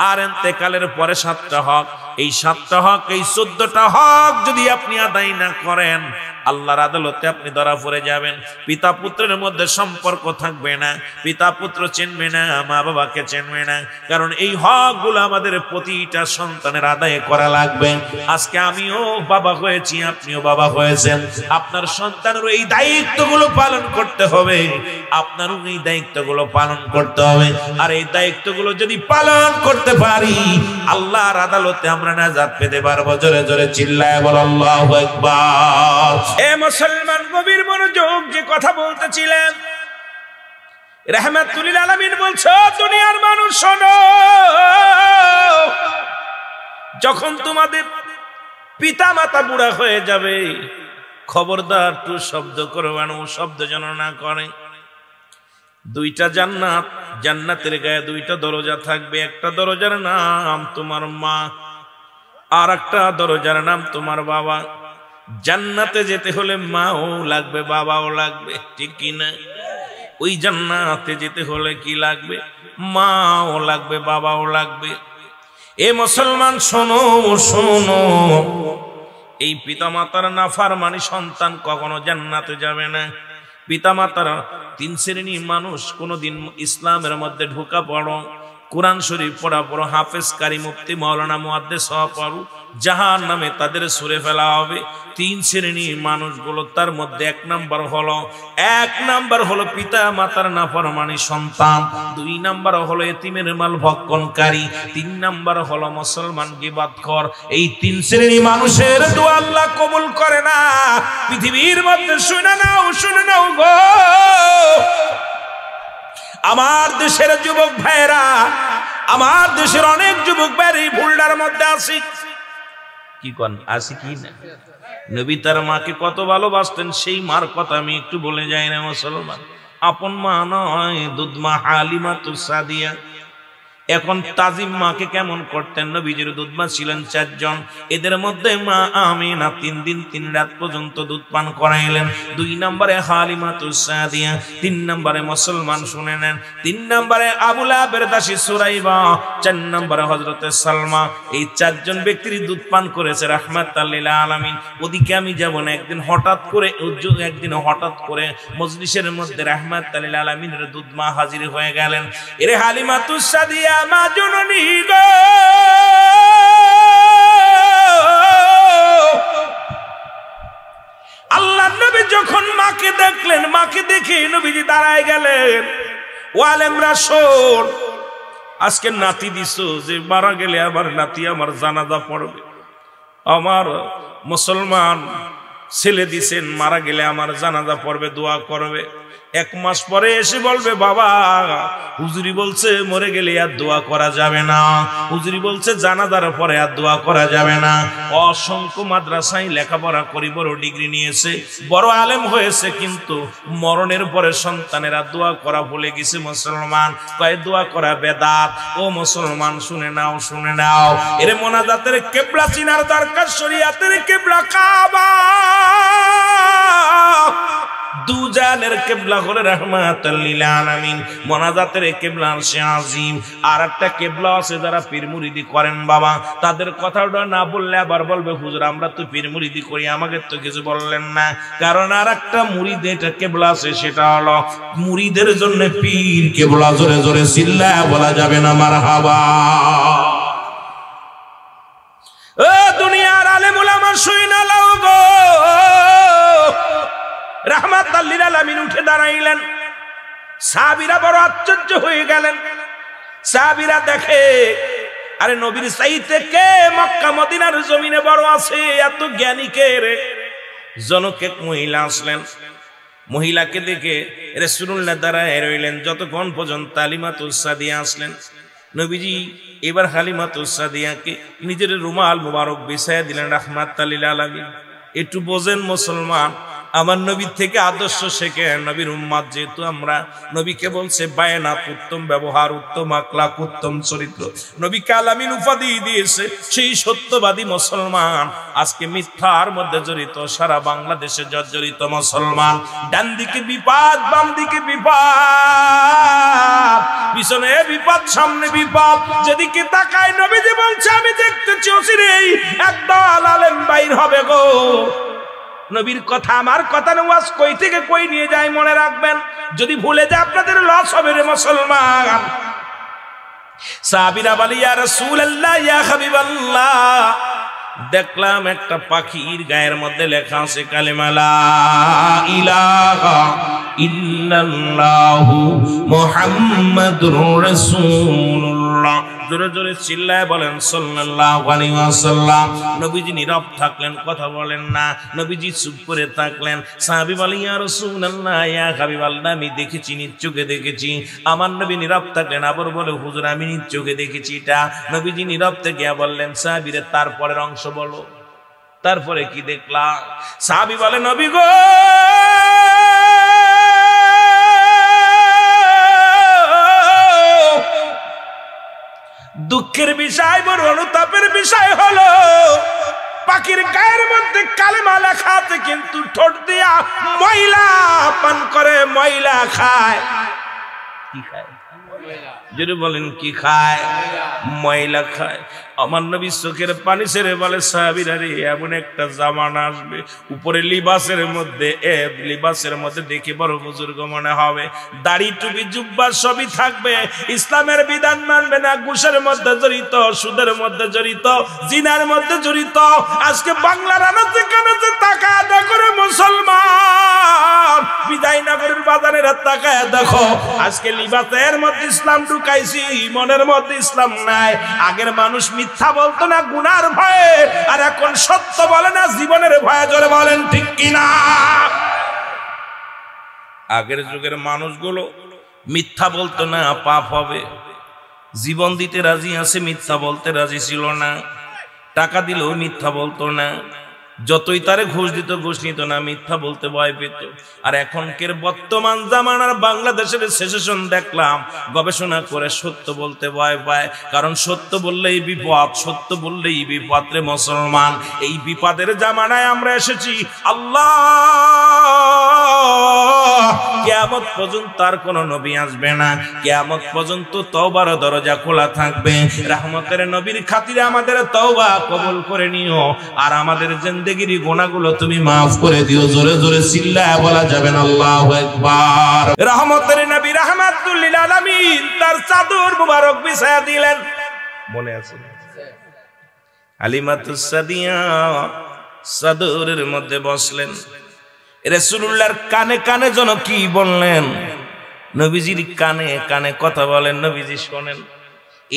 আর ইন্তেকালের পরে 7টা হক। এই 7টা হক, এই 14টা হক যদি আপনি আদায় না করেন, আল্লাহর আদালতে আপনি ধরা পড়ে যাবেন। পিতা পুত্রের মধ্যে সম্পর্ক থাকবে না, পিতা পুত্র চিনবে না, মা বাবাকে চিনবে না। কারণ এই হকগুলো আমাদের প্রতিটা সন্তানের আদায় করা লাগবে। আজকে আমিও বাবা হয়েছি, আপনিও বাবা হয়েছেন, আপনার সন্তানেরও এই দায়িত্বগুলো পালন করতে হবে, আপনারও এই দায়িত্বগুলো পালন করতে হবে। আর এই দায়িত্বগুলো যদি পালন করতে পারি, আল্লাহর আদালতে আমরা নাজাত পেতে পারবো। জোরে জোরে চিল্লায় বল আল্লাহু আকবার। এ মুসলমান, গভীর মনোযোগ, যে কথা বলতেছিলেন, রাহমাতুল লিল আলামিন বলছো, দুনিয়ার মানুষ শোনো, যখন তোমাদের পিতা মাতা বুড়া হয়ে যাবে, খবরদার টু শব্দ করবে না, শব্দ যেন না করে। 2টা জান্নাত, জান্নাতের গায়ে 2টা দরজা থাকবে। একটা দরজার নাম তোমার মা, আর একটা দরজার নাম তোমার বাবা। জান্নাতে যেতে হলে মাও লাগবে, বাবাও লাগবে, ঠিক কি না? ওই জান্নাতে যেতে হলে কি লাগবে? মাও লাগবে, বাবাও লাগবে। এ মুসলমান শোনো শোনো, এই পিতামাতার নাফরমানি সন্তান কখনো জান্নাতে যাবে না। পিতামাতার তিন শ্রেণীর মানুষ কোনোদিন ইসলামের মধ্যে ঢোকা পড়ো, কোরআন শরীফ পড়া পড়ো, হাফেজ, কারি, মুফতি, মাওলানা, মুহাদ্দিস হওয়া পড়ো, জাহান্নামে তাদের ছুঁড়ে ফেলা হবে। তিন শ্রেণীর মানুষগুলো, তার মধ্যে এক নাম্বার হলো পিতা মাতার নাফরমানি সন্তান, 2 নাম্বার হলো এতিমের মাল ভক্ষণকারী, 3 নাম্বার হলো মুসলমান গীবতখোর। এই 3 শ্রেণীর মানুষের দোয়া আল্লাহ কবুল করে না। পৃথিবীর মধ্যে শুনে নাও গো আমার দেশের যুবক ভাইরা, আমার দেশের অনেক যুবক ভাই এই ভুলটার মধ্যে আসি। কি কোন আসি কি না? নবী তার মাকে কত ভালোবাসতেন, সেই মার কথা আমি একটু বলে যাই না মুসলমান। আপন মা নয়, দুধ মা হালিমাতুস সাদিয়া। এখন তাজিম মাকে কেমন করতেন? নবীজির দুধ মা ছিলেন 4 জন। এদের মধ্যে মা আমিনা 3 দিন 3 রাত পর্যন্ত দুধ পান করাইলেন। 2 নম্বরে হালিমাতুস সাদিয়া, 3 নম্বরে মুসলমান শুনে নেন, 3 নম্বরে আবু লাহাবের দাসী সুরাইবা, 4 নম্বরে হযরতে সালমা। এই 4 জন ব্যক্তির দুধ পান করেছে রাহমাতাল লিল আলামিন। ওদিকে আমি যাব না। একদিন হঠাৎ করে মজলিসের মধ্যে রাহমাতাল লিল আলামিনের দুধ মা হাজির হয়ে গেলেন। এরে হালিমাতুস সাদিয়া মা জননী গো, আল্লাহর নবী যখন মাকে দেখলেন, মাকে দেখে নবীজি দাঁড়ায় গেলেন। ও আলেমরা শোন, আজকে নাতি দিছো যে মারা গেলে আমার নাতি আমার জানাজা পড়বে। আমার মুসলমান ছেলে দিছেন, মারা গেলে আমার জানাজা পড়বে, দোয়া করবে। 1 মাস পরে এসে বলবে বাবা হুজুরি বলছে মরে গেলে আর দোয়া করা যাবে না, হুজুরি বলছে জানাজার পরে আর দোয়া করা যাবে না। অসংখ্য মাদ্রাসায় লেখাপড়া করি, বড় ডিগ্রি নিয়েছে, বড় আলেম হয়েছে, কিন্তু মরণের পরে সন্তানেরা দোয়া করা ভুলে গেছে। মুসলমান কয় দোয়া করা বেদাত। ও মুসলমান শুনে নাও, এর মোনাজাতের কিবলা চিনার দরকার। শরীয়তের কিবলা কাবা, দুজানের কিবলা হলো রাহমাতাল লিল আলামিন। মোনাজাতের কিবলা আরশে আজিম। আর একটা কিবলা আছে যারা পীর মুরিদি করেন বাবা, তাদের কথাটা না বললে আবার বলবে হুজুর আমরা তো পীর মুরিদি করি, আমাকে তো কিছু বললেন না। কারণ আর একটা মুরিদ এটা কিবলা আছে, সেটা হলো মুরিদের জন্য পীর কিবলা। জোরে জোরে চিল্লায়া বলা যাবে না মারহাবা। ও দুনিয়ার আলেম উলামা শুইনা লাও গো, রাহমাতাল লিল আলামিন উঠে দাঁড়াইলেন। সাহাবীরা বড় আশ্চর্য হয়ে গেলেন। সাহাবীরা দেখে আরে নবীর চাইতে কে মক্কা মদিনার জমিনে বড় আছে, এত জ্ঞানী কে রে? জনক এক মহিলা আসলেন। মহিলাকে দেখে রাসূলুল্লাহ দাঁড়ায় রইলেন যতক্ষণ পর্যন্ত হালিমাতুস সাদিয়া আসলেন। নবীজি এবার হালিমাতুস সাদিয়াকে নিজের রুমাল মুবারক বিছায়া দিলেন রাহমাতাল লিল আলামিন। একটু বোঝেন মুসলমান, আমার নবীর থেকে আদর্শ শেখে। নবীর উম্মত যেহেতু আমরা, নবীকে বলছে বায়না, উত্তম ব্যবহার, উত্তম আখলাক, উত্তম চরিত্র। নবীকে আলামিন উপাধি দিয়েছে। সেই সত্যবাদী মুসলমান আজকে মিথ্যার মধ্যে জড়িত, সারা বাংলাদেশে জর্জরিত মুসলমান। ডান দিকে বিপদ, বাম দিকে বিপদ, পিছনে বিপদ, সামনে বিপদ। যেদিকে তাকায় নবীজি বলছে আমি দেখতেছি অচিরেই একদল আলেম বাইর হবে গো। নবীর কথা আমার কথা নওয়াজ কই থেকে কই নিয়ে যায় মনে রাখবেন। যদি ভুলে যায় আপনাদের লস হবে রে মুসলমান। সাহাবীরা বলে ইয়া রাসূলুল্লাহ, ইয়া হাবিবাল্লাহ, দেখলাম একটা পাখির গায়ের মধ্যে লেখা আছে কালেমা লা ইলাহা ইল্লাল্লাহু মুহাম্মাদুর রাসূলুল্লাহ। জোরে জোরে চিল্লায় বলেন সাল্লাল্লাহু আলাইহি ওয়াসাল্লাম। নবীজি নীরব থাকলেন, কথা বলেন না। নবীজি চুপ করে থাকলেন। সাহাবী বলে ইয়া রাসূলুল্লাহ, ইয়া হাবিবাল্লাহ, আমি দেখেছি, নিজ চোখে দেখেছি। আমার নবী নীরব থাকলেন। আবার বলে হুজুর আমি নিজ চোখে দেখেছি এটা। নবীজি নীরব থেকে বললেন সাহাবীরে তারপরের অংশ বলো, তারপরে কি দেখলাম? সাহাবী বলে নবী গো, দুঃখের বিষয়, বড় অনুতাপের বিষয় হলো পাখির গায়ের মধ্যে কালেমা লেখা আছে, কিন্তু ঠোঁট দিয়া ময়লা পান করে, ময়লা খায়। কি খায়? যদি বলেন কি খায়? ময়লা খায়। আমার নবী চোখের পানি ছেড়ে বলে, সাহাবীরা রে, এমন একটা জামানা আসবে, উপরে লিবাসের মধ্যে দেখে বড় বুজুর্গ মনে হবে, দাড়ি টুপি জুব্বা সবই থাকবে, ইসলামের বিধান মানবে না, ঘুষের মধ্যে জড়িত, সুদের মধ্যে জড়িত, জিনার মধ্যে জড়িত। আজকে বাংলার আনাচে কানাচে তাকায় দেখো রে মুসলমান, বিজয়নগরের বাজারের তাকায় দেখো, আজকে লিবাসের মধ্যে ইসলাম ঢুকাইছি, মনের মধ্যে ইসলাম নাই। আগের মানুষ মিথ্যা বলতো না গুনার ভয়ে, আর এখন সত্য বলে না জীবনের ভয়ে। জোরে বলেন ঠিক কিনা? আগের যুগের মানুষগুলো মিথ্যা বলতো না, পাপ হবে, জীবন দিতে রাজি আছে, মিথ্যা বলতে রাজি ছিল না, টাকা দিলেও মিথ্যা বলতো না, যতই তারে ঘুষ দিত ঘুষ নিত না, মিথ্যা বলতে ভয় পেত। আর এখনকার বর্তমান জামানার বাংলাদেশের সেশন দেখলাম, গবেষণা করে সত্য বলতে ভয় পায়, কারণ সত্য বললেই বিপদ, সত্য বললেই বিপদ রে মুসলমান। এই বিপদের জামানায় আমরা এসেছি। আল্লাহ কিয়ামত পর্যন্ত আর কোন নবী আসবে না, কিয়ামত পর্যন্ত তওবার দরজা খোলা থাকবে। রহমতের নবীর খাতিরে আমাদের তওবা কবুল করে নিও, আর আমাদের জিন্দেগির গুনাহগুলো তুমি maaf করে দিও। জোরে জোরে চিল্লায়া বলা যাবে না আল্লাহু আকবার। রহমতের নবী রাহমাতুল লিল আলামিন তার চাদর মুবারক বিছায়া দিলেন, মনে আছে? হালিমাতুস সাদিয়া চাদরের মধ্যে বসলেন, রাসূলুল্লাহর কানে কানে যেন কি বললেন, নবীজির কানে কানে কথা বলেন, নবীজি শোনেন।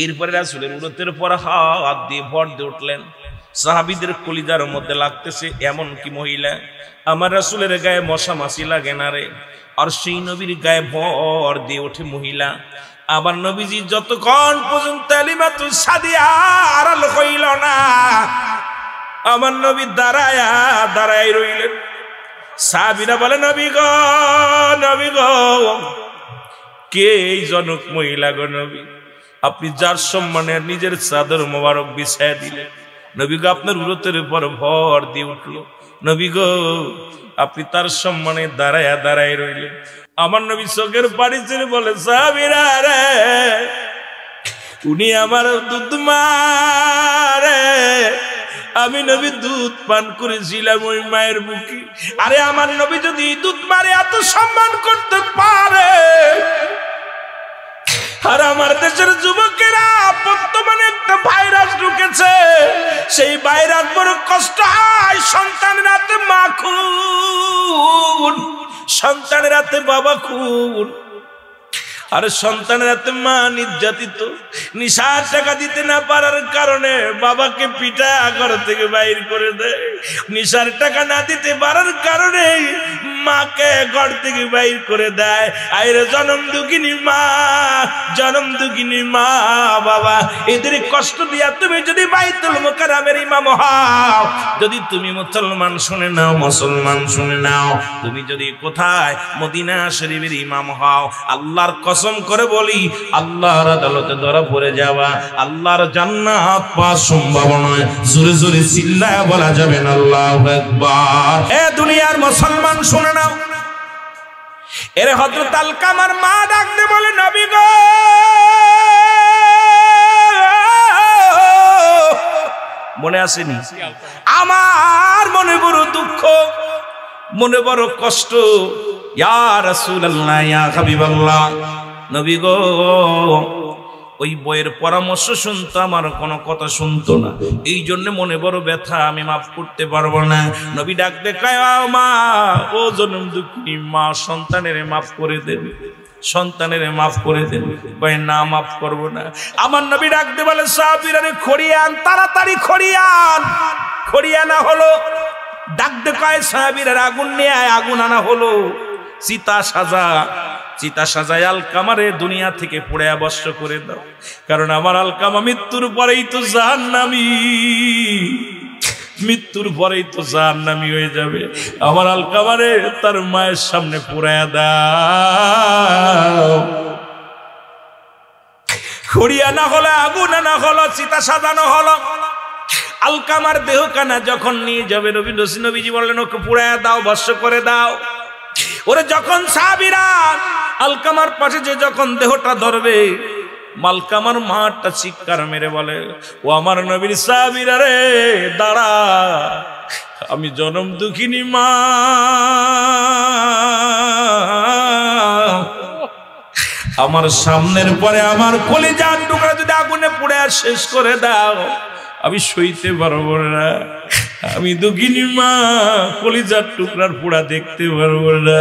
এরপরে রাসূলের উরতের উপর হাত দিয়ে ভর দিয়ে উঠলেন। সাহাবীদের কলিজার মধ্যে লাগতেছে, এমন কি মহিলা, আমার রাসূলের গায়ে মশা মাছি লাগে না রে, আর সেই নবীর গায়ে ভর দিয়ে ওঠে মহিলা। আবার নবীজি যতক্ষণ পর্যন্ত হালিমাতুস সাদিয়া আড়াল হইল না, আমার নবী দাঁড়ায় রইলেন। সাহাবীরা বলে, নবী গো, নবী গো, কে এই জনক মহিলা গো নবী? আপনি যার সম্মানে নিজের চাদর মোবারক বিছায়া দিলেন, নবী গো আপনার উরতের উপর ভর দিয়ে উঠলো, নবী গো আপনি তার সম্মানে দাঁড়ায় রইলেন। আমার নবী চোখের পানি ছেড়ে বলে, সাহাবীরা রে, উনি আমার দুধ মা রে, আমি নবী দুধ পান করেছিলাম ওই মায়ের বুকে। আরে আমার নবী যদি দুধ মারে এত সম্মান করতে পারে, আর আমার দেশের যুবকেরা বর্তমানে একটা ভাইরাস ঢুকেছে, সেই ভাইরাস বড় কষ্ট হয়, সন্তানের হাতে মা খুন, সন্তানের হাতে বাবা খুন, আর সন্তানের হাতে মা নির্যাতিত, নিশার টাকা দিতে না পারার কারণে বাবাকে পিটা ঘর থেকে বাইর করে দেয়, নিশার টাকা না দিতে পারার কারণে মাকে ঘর থেকে বাইর করে দেয়। আইরে জনম দুঃখিনী মা বাবা, এদের কষ্ট দিয়া তুমি যদি বাইতুল মুকাররমের ইমাম হও, যদি তুমি মুসলমান শুনে নাও, মুসলমান শুনে নাও, তুমি যদি কোথায় মদিনা শরীফের ইমাম হও, আল্লাহর কসম করে বলি, আল্লাহর আদালতে ধরা পড়ে যাওয়া, আল্লাহর জান্নাত পাওয়া সম্ভব নয়। জোরে জোরে চিল্লায়া বলা যাবে না আল্লাহু আকবার। এ দুনিয়ার মুসলমান শুনে নাও, এর হযরত আলকামার মা ডাকতে বলে, নবী গো, মনে আসেনি? আমার মনে বড় দুঃখ, মনে বড় কষ্ট, ইয়া রাসূলুল্লাহ, ইয়া হাবিবাল্লাহ, নবী গো, ওই বইয়ের পরামর্শ শুনতো, আমার কোনো কথা শুনতো না, এই জন্য মনে বড় ব্যথা, আমি মাফ করতে পারবো না। নবী ডাক দেখায়, মা, ও জনম দুঃখিনী মা, সন্তানের মাফ করে দেবে, সন্তানের মাফ করে দেবে। কয় না, মাফ করবো না। আমার নবী ডাকতে বলে, সাহাবীরা খড়িয়ান, তাড়াতাড়ি খড়িয়ান। খড়িয়ানা হলো, ডাক দেখায় সাহাবীরা আগুন নিয়ে আগুন আনা হলো, চিতা সাজায় আলকামারে দুনিয়া থেকে পুড়ে অবশ্য করে দাও, কারণ আমার আলকামা মৃত্যুর পরেই তো জাহান্নামী, মৃত্যুর পরেই তো জাহান্নামী হয়ে যাবে। আমার আলকামারে তার মায়ের সামনে পুড়ায়া দাও। খড়িয়া না হলো, আগুন আনা হলো, চিতা সাজানো হলো। আলকামার দেহখানা যখন নিয়ে যাবে নবীজি বললেন ওকে পুড়ায় দাও, ভস্ম করে দাও। ওরে যখন সাহাবীরা আলকামার পাশে যে যখন দেহটা ধরবে, আলকামার মাটা চিৎকার মেরে বলে, ও আমার নবীর সাহাবীরা রে দাঁড়া, আমি জনম দুঃখিনী মা, আমার সামনের পরে আমার কলিজার টুকরা যদি আগুনে পুড়ে শেষ করে দাও আমি সইতে পারবো না। আমি দুঃখিনী মা, কলিজার টুকরার পোড়া দেখতে পারবো না।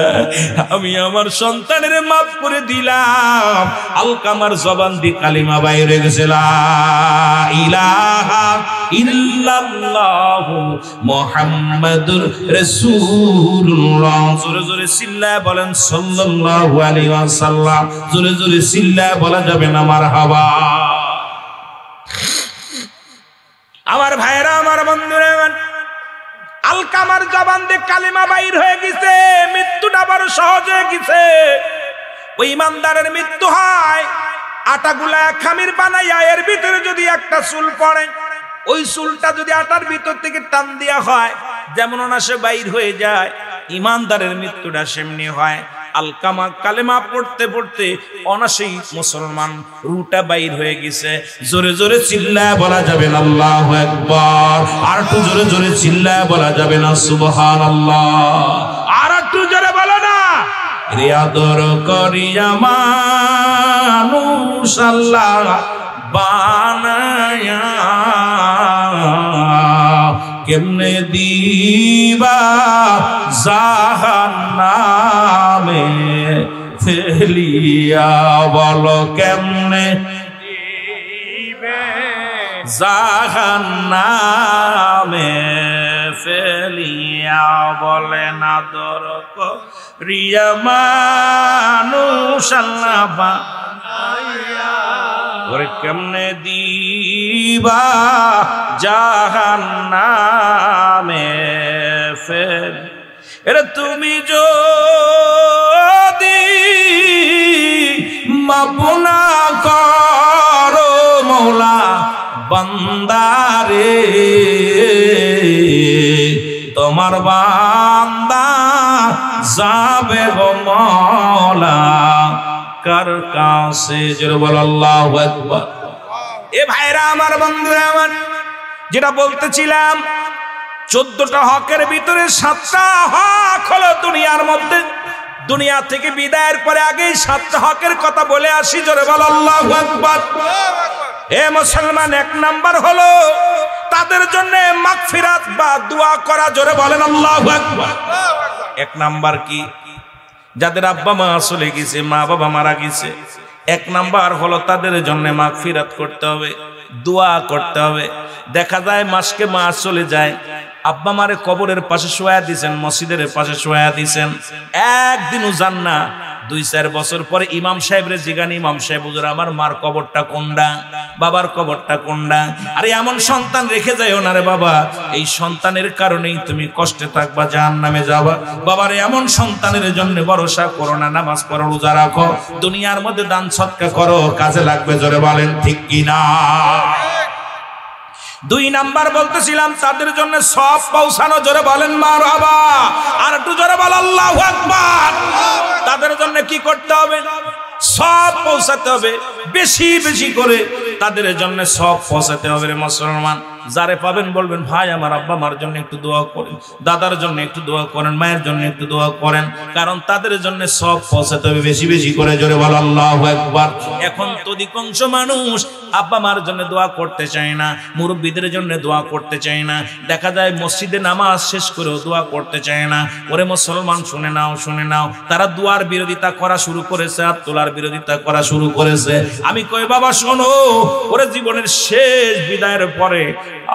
আমি আমার সন্তানের মাফ করে দিলাম। আলকামার জবান দিয়ে কালিমা বাইরে গেছে, লা ইলাহা ইল্লাল্লাহু মুহাম্মাদুর রাসূলুল্লাহ। জোরে জোরে চিল্লায় বলেন সাল্লাল্লাহু আলাইহি ওয়াসাল্লাম। জোরে জোরে চিল্লায় বলা যাবে না মারহাবা। আমার ভাইরা, আমার বন্ধুরা, আলকামার জবান দিয়ে কালিমা বাইর হয়ে গেছে, মৃত্যুটা বড় সহজ হয়ে গেছে। ওই ইমানদারের মৃত্যু হয় আটাগুলা খামির বানাইয়া এর ভিতরে যদি একটা চুল পড়ে, ওই চুলটা যদি আটার ভিতর থেকে টান দেওয়া হয় যেমন অনাসে বাইর হয়ে যায়, ইমানদারের মৃত্যুটা সেমনি হয়। আলকামা কালেমা পড়তে পড়তে অনাসেই মুসলমান রুটা বাইর হয়ে গেছে। জোরে জোরে চিল্লায় বলা যাবে না আল্লাহু আকবার। আর একটু জোরে জোরে চিল্লায় বলা যাবে না সুবহানাল্লাহ। আর একটু জোরে বলো না। রে আদর করিয়া মানুষ আল্লাহ বানায়া, কেমনে দিবা জাহান্নামে ফেলিয়া, বলো কেমনে দিবে জাহান্নামে ফেলিয়া, বলে না দর করিয়া মানুষ আল্লাহ বানায়া, ওরে কেমনে দিবা জাহান্নামে ফেল। এরে তুমি যদি মাফ না করো মওলা বান্দারে, তোমার বান্দা যাবে গো মওলা কার কাছে। জোরে বল আল্লাহু আকবার। এ ভাইরা, আমার বন্ধুরা, আমার যেটা বলতেছিলাম, 14টা হকের ভিতরে 7টা হক হলো দুনিয়ার মধ্যে। দুনিয়া থেকে বিদায়ের পরে আগেই 7টা হকের কথা বলে আসি। জোরে বল আল্লাহু আকবার। এ মুসলমান, 1 নাম্বার হলো তাদের জন্য মাগফিরাত বা দোয়া করা। জোরে বলেন আল্লাহু আকবার। 1 নাম্বার কি? যাদের আব্বা মা চলে গেছে, মা বাবা মারা গেছে, 1 নাম্বার হলো তাদের জন্য মাগফিরাত করতে হবে, দোয়া করতে হবে। দেখা যায় মাসকে মাস চলে যায়, আব্বা মারে কবরের পাশে শোয়া দিয়েছেন, মসজিদের পাশে শোয়া দিয়েছেন, একদিনও যান না। 2-4 বছর পরে ইমাম সাহেবরে জিগানি, ইমাম সাহেব হুজুর আমার মার কবরটা কোনটা, বাবার কবরটা কোনটা? আরে এমন সন্তান রেখে যাইও না রে বাবা, এই সন্তানের কারণেই তুমি কষ্টে থাকবা, জাহান্নামে যাবা। বাবার এমন সন্তানের জন্য ভরসা করো না, নামাজ পড়ো, রোজা রাখো, দুনিয়ার মধ্যে দান সদকা করো, কাজে লাগবে। জোরে বলেন ঠিক কিনা? 2 নাম্বার বলতেছিলাম তাদের জন্য সব পৌঁছানো। জোরে বলেন মারহাবা। আর একটু জোরে বল আল্লাহু আকবার। তাদের জন্য কি করতে হবে? সব পৌঁছাতে হবে, বেশি বেশি করে তাদের জন্য সব পৌঁছাতে হবে। রে মুসলমান, যারে পাবেন বলবেন ভাই আমার আব্বা মার জন্য একটু দোয়া করেন, দাদার জন্য একটু দোয়া করেন, মায়ের জন্য একটু দোয়া করেন, কারণ তাদের জন্য সব পৌঁছাতে হবে বেশি বেশি করে। জোরে বল আল্লাহু আকবার। এখন তো অধিকাংশ মানুষ আব্বা মার জন্য দোয়া করতে চায় না, মুরব্বীদের জন্য দোয়া করতে চায় না। দেখা যায় মসজিদে নামাজ শেষ করেও দোয়া করতে চায় না। ওরে মুসলমান, শুনে নাও, শুনে নাও, তারা দোয়ার বিরোধিতা করা শুরু করেছে, হাত তোলার বিরোধিতা করা শুরু করেছে। আমি কই বাবা শোনো, ওরে জীবনের শেষ বিদায়ের পরে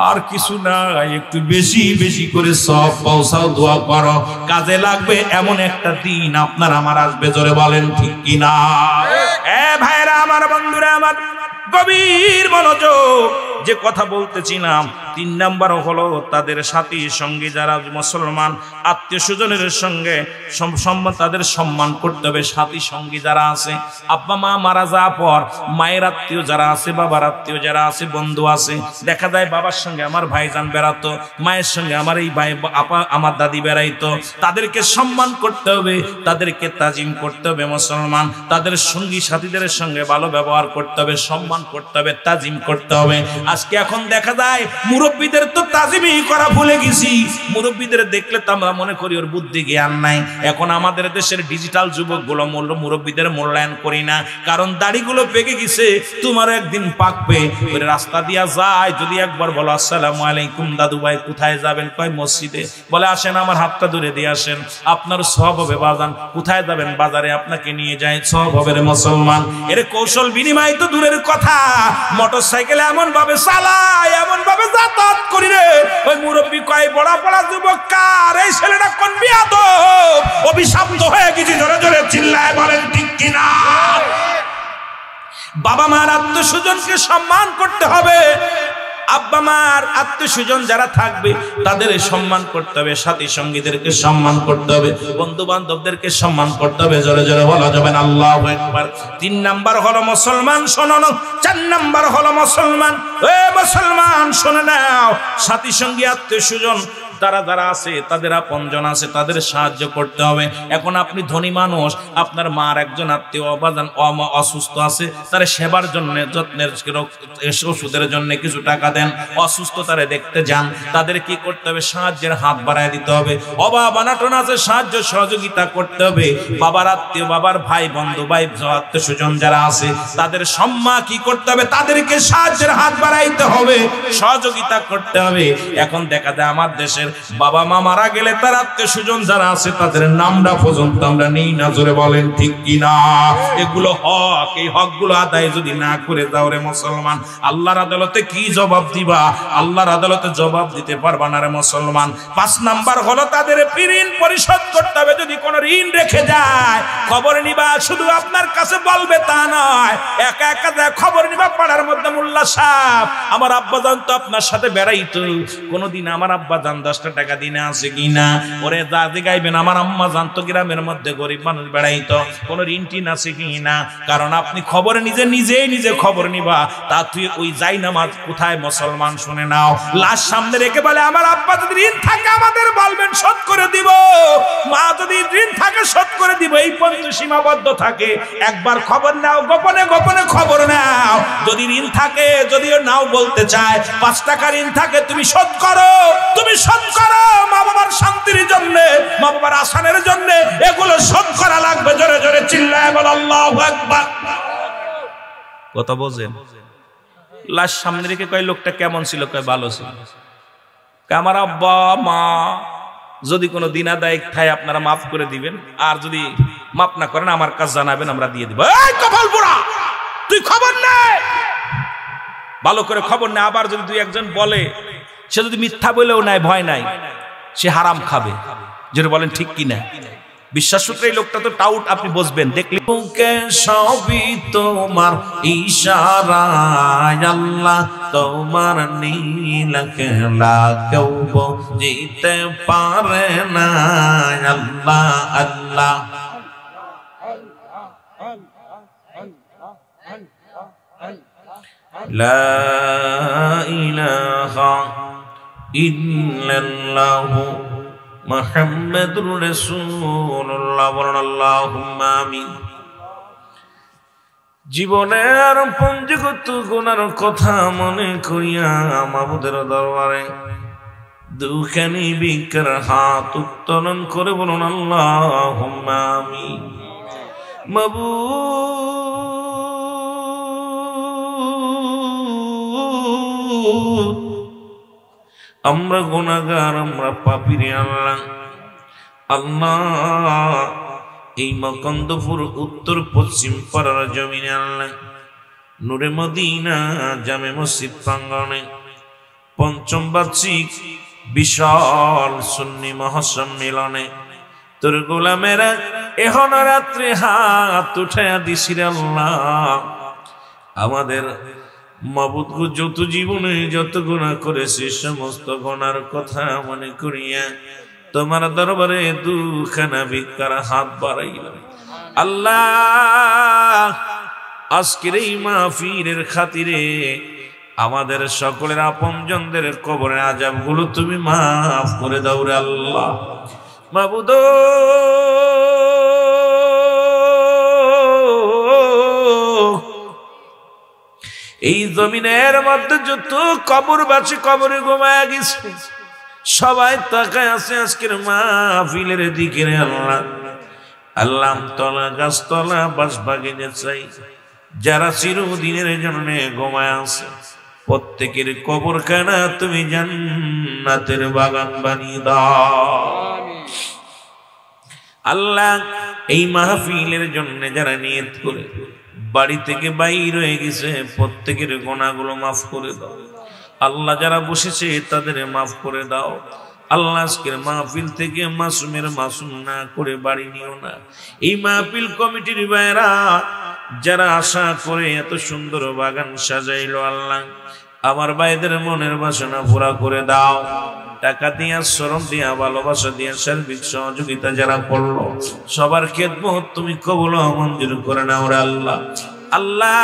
আর কিছু না, একটু বেশি বেশি করে সব পৌঁছাও, দোয়া করো, কাজে লাগবে। এমন একটা দিন আপনার আমার আসবে। জোরে বলেন ঠিক কিনা? এ ভাইরা, আমার বন্ধুরা, আমার গভীর মনোযোগ। যে কথা বলতেছিলাম, 3 নাম্বার হলো তাদের সাথী সঙ্গী যারা মুসলমান আত্মীয় স্বজনের সঙ্গে তাদের সম্মান করতে হবে। সাথী সঙ্গী যারা আছে, আব্বা মা মারা যাওয়ার পর মায়ের আত্মীয় যারা আছে, বাবার আত্মীয় যারা আছে, বন্ধু আছে, দেখা যায় বাবার সঙ্গে আমার ভাইজান বেড়াতো, মায়ের সঙ্গে আমার এই ভাই আপা আমার দাদি বেড়াইতো, তাদেরকে সম্মান করতে হবে, তাদেরকে তাজিম করতে হবে মুসলমান। তাদের সঙ্গী সাথীদের সঙ্গে ভালো ব্যবহার করতে হবে, সম্মান করতে হবে, তাজিম করতে হবে। আজকে এখন দেখা যায় মুরব্বীদের তো তাজিমই করা ভুলে গেছি। মুরব্বীদের দেখলে তো আমরা মনে করি ওর বুদ্ধি জ্ঞান নাই। এখন আমাদের দেশের ডিজিটাল যুবকগুলো মুরব্বীদের মূল্যায়ন করি না, কারণ দাড়িগুলো পেকে গেছে, তোমার একদিন পাকবে। ওই রাস্তা দিয়া যায়, যদি একবার বলো আসসালামু আলাইকুম দাদু ভাই কোথায় যাবেন, কয় মসজিদে, বলে আসেন আমার হাতটা ধরে দিয়ে আসেন, আপনার সওয়াব হবে বাজান। কোথায় যাবেন, বাজারে, আপনাকে নিয়ে যায়, সওয়াব হবে রে মুসলমান। এর কৌশল বিনিময় তো দূরের কথা, মোটরসাইকেল এমন ভাবে চালায়, এমন ভাবে যাতায়াত করি রে, ওই মুরব্বী কয় বড়া বড়া যুবক কার, এই ছেলেটা কোন বিয়াদব, অভিশপ্ত হয়ে গেছে। জোরে জোরে চিল্লায় বলেন ঠিক কিনা? বাবা মার আত্মীয় স্বজনকে সম্মান করতে হবে। আব্বা মার আত্মীয় স্বজন যারা থাকবে তাদের সম্মান করতে হবে, সাথী সঙ্গীদেরকে সম্মান করতে হবে, বন্ধু বান্ধবদেরকে সম্মান করতে হবে। জোরে জোরে বলা যাবে না আল্লাহু আকবার। 3 নাম্বার হলো মুসলমান শোনো, 4 নাম্বার হলো মুসলমান, এ মুসলমান শুনে নাও, সাথী সঙ্গী আত্মীয় স্বজন তারা যারা আছে, তাদের আপনজন আছে, তাদের সাহায্য করতে হবে। এখন আপনি ধনী মানুষ, আপনার মার একজন আত্মীয় অসুস্থ আছে, তার সেবার জন্য, যত্নের ওষুধের জন্য কিছু টাকা দেন, অসুস্থ তারা দেখতে যান, তাদের কি করতে হবে, সাহায্যের হাত বাড়ায় দিতে হবে। অভাব অনাটন আছে, সাহায্য সহযোগিতা করতে হবে। বাবার আত্মীয়, বাবার ভাই বন্ধু, ভাই আত্মীয় স্বজন যারা আছে, তাদের সম্মান কি করতে হবে, তাদেরকে সাহায্যের হাত বাড়াইতে হবে, সহযোগিতা করতে হবে। এখন দেখা যায় আমার দেশের বাবা মা মারা গেলে তার আত্মীয় স্বজন যারা আছে তাদের নামটা পর্যন্ত আমরা নেই না। জোরে বলেন ঠিক কিনা? এগুলো হক, এই হক গুলো আদায় যদি না করে যাও রে মুসলমান, আল্লাহর আদালতে কি জবাব দিবা? আল্লাহর আদালতে জবাব দিতে পারবা না রে মুসলমান। 5 নাম্বার হলো তাদের ঋণ পরিশোধ করতে হবে। যদি কোনো ঋণ রেখে যায়, খবর নিবা, শুধু আপনার কাছে বলবে তা নয়, একা একা যায় খবর নিবা পাড়ার মধ্যে, মোল্লা সাহেব আমার আব্বা জান তো আপনার সাথে বেড়াইতো, কোনদিন আমার আব্বা জান 10 টাকা দিনে আছে কিনা, ওরে যা দিগাইবেন আমার আম্মা জানতো গ্রামের মধ্যে গরিব মানুষ বেড়াইতো, কোন ঋণ টিন আছে কিনা। কারণ আপনি খবর নিজে খবর নিবা, তা তুই ওই যাই নামাজ কোথায় মুসলমান শুনে নাও, লাশ সামনে রেখে বলে আমার আব্বা যদি ঋণ থাকে আমাদের বলবেন শোধ করে দিব, মা যদি ঋণ থাকে শোধ করে দিব, এই পর্যন্ত সীমাবদ্ধ থাকে। একবার খবর নাও, গোপনে গোপনে খবর নাও। যদি ঋণ থাকে, যদিও নাও বলতে চায়, 5 টাকা ঋণ থাকে, তুমি শোধ করো, তুমি শোধ করো, মা বাবার শান্তির জন্য, মা বাবার আসানের জন্য এগুলো শোধ করা লাগবে। জোরে জোরে চিল্লায় বল আল্লাহু আকবার। কথা বোঝেন? লাশ সামনে রেখে কয় লোকটা কেমন ছিল, কয় ভালো ছিল। আমার আব্বা মা যদি কোনো দিন আদায় খায় আপনারা মাফ করে দিবেন, আর যদি মাফ না করেন আমার কাছে জানাবেন, আমরা দিয়ে দিব। এই কপাল পোড়া, তুই খবর নে, ভালো করে খবর নে। আবার যদি 2-1 জন বলে, সে যদি মিথ্যা বলেও নাই, ভয় নাই, সে হারাম খাবে। যেটা বলেন ঠিক কিনা? বিশ্বাস সূত্রে এই লোকটা তো টাউট, আপনি বুঝবেন দেখলে। সবই তোমার ইশারায় আল্লাহ, তোমার নীলা খেলা কেউ বুঝিতে পারে না। আল্লাহ আল্লাহ লা ইলাহা ইল্লাল্লাহু মুহাম্মাদুর রাসূলুল্লাহ। আল্লাহুম্মা আমিন। জীবনের পঞ্জীকৃত গুনার কথা মনে করিয়া মাবুদের দরবারে দুখানি বিকার হাত উত্তোলন করে বলুন আল্লাহুম্মা আমিন। মাবুদ, আমরা গুনাহগার, আমরা পাপী রে আল্লাহ। আল্লাহ, এই মকন্দপুর উত্তর পশ্চিম পাড়ার জমিনে আল্লাহ, নূরে মদিনা জামে মসজিদ প্রাঙ্গণে 5ম বার্ষিক বিশাল সুন্নি মহাসম্মেলনে তোর গোলামেরা এখন রাত্রে হাত উঠাইয়া দিছিরে আল্লাহ। আমাদের মাবুদ গো, যত জীবনে যত গুনাহ করেছি সমস্ত গুনার কথা মনে করিয়া তোমার দরবারে দুখানা ভিক্ষার হাত বাড়াইলাম। আল্লাহ, আজকের এই মাহফিলের খাতিরে আমাদের সকলের আপনজনদের কবরের আযাবগুলো তুমি মাফ করে দাও রে আল্লাহ। মাবুদ, এই জমিনের মধ্যে যত কবরবাসী কবরে ঘুমায়া গেছে, সবাই তাকায় আছে আজকের মাহফিলের দিকে রে আল্লাহ। আল্লাহ, তলা গাছতলা বাসবাগিনে চাই যারা চিরদিনের জন্য ঘুমায় আছে, প্রত্যেকের কবরখানা তুমি জান্নাতের বাগান বানিয়ে দাও। আল্লাহ, এই মাহফিলের জন্য যারা নিয়ত করে বাড়ি থেকে বাইর হয়ে গেছে, প্রত্যেকের গুনাহগুলো মাফ করে দাও। আল্লাহ, যারা বসেছে তাদের মাফ করে দাও। আল্লাহ, আজকের মাহফিল থেকে মাসুমের মাসুম না করে বাড়ি নিও না। এই মাহফিল কমিটির ভাইরা যারা আশা করে এত সুন্দর বাগান সাজাইলো, আল্লাহ আমার ভাইদের মনের বাসনা পুরা করে দাও। টাকা দিয়া, শ্রম দিয়া, ভালোবাসা দিয়া, সার্বিক সহযোগিতা যারা করলো, সবার খেদমত তুমি কবুল ও মঞ্জুর করে নাও রে আল্লাহ। আল্লাহ,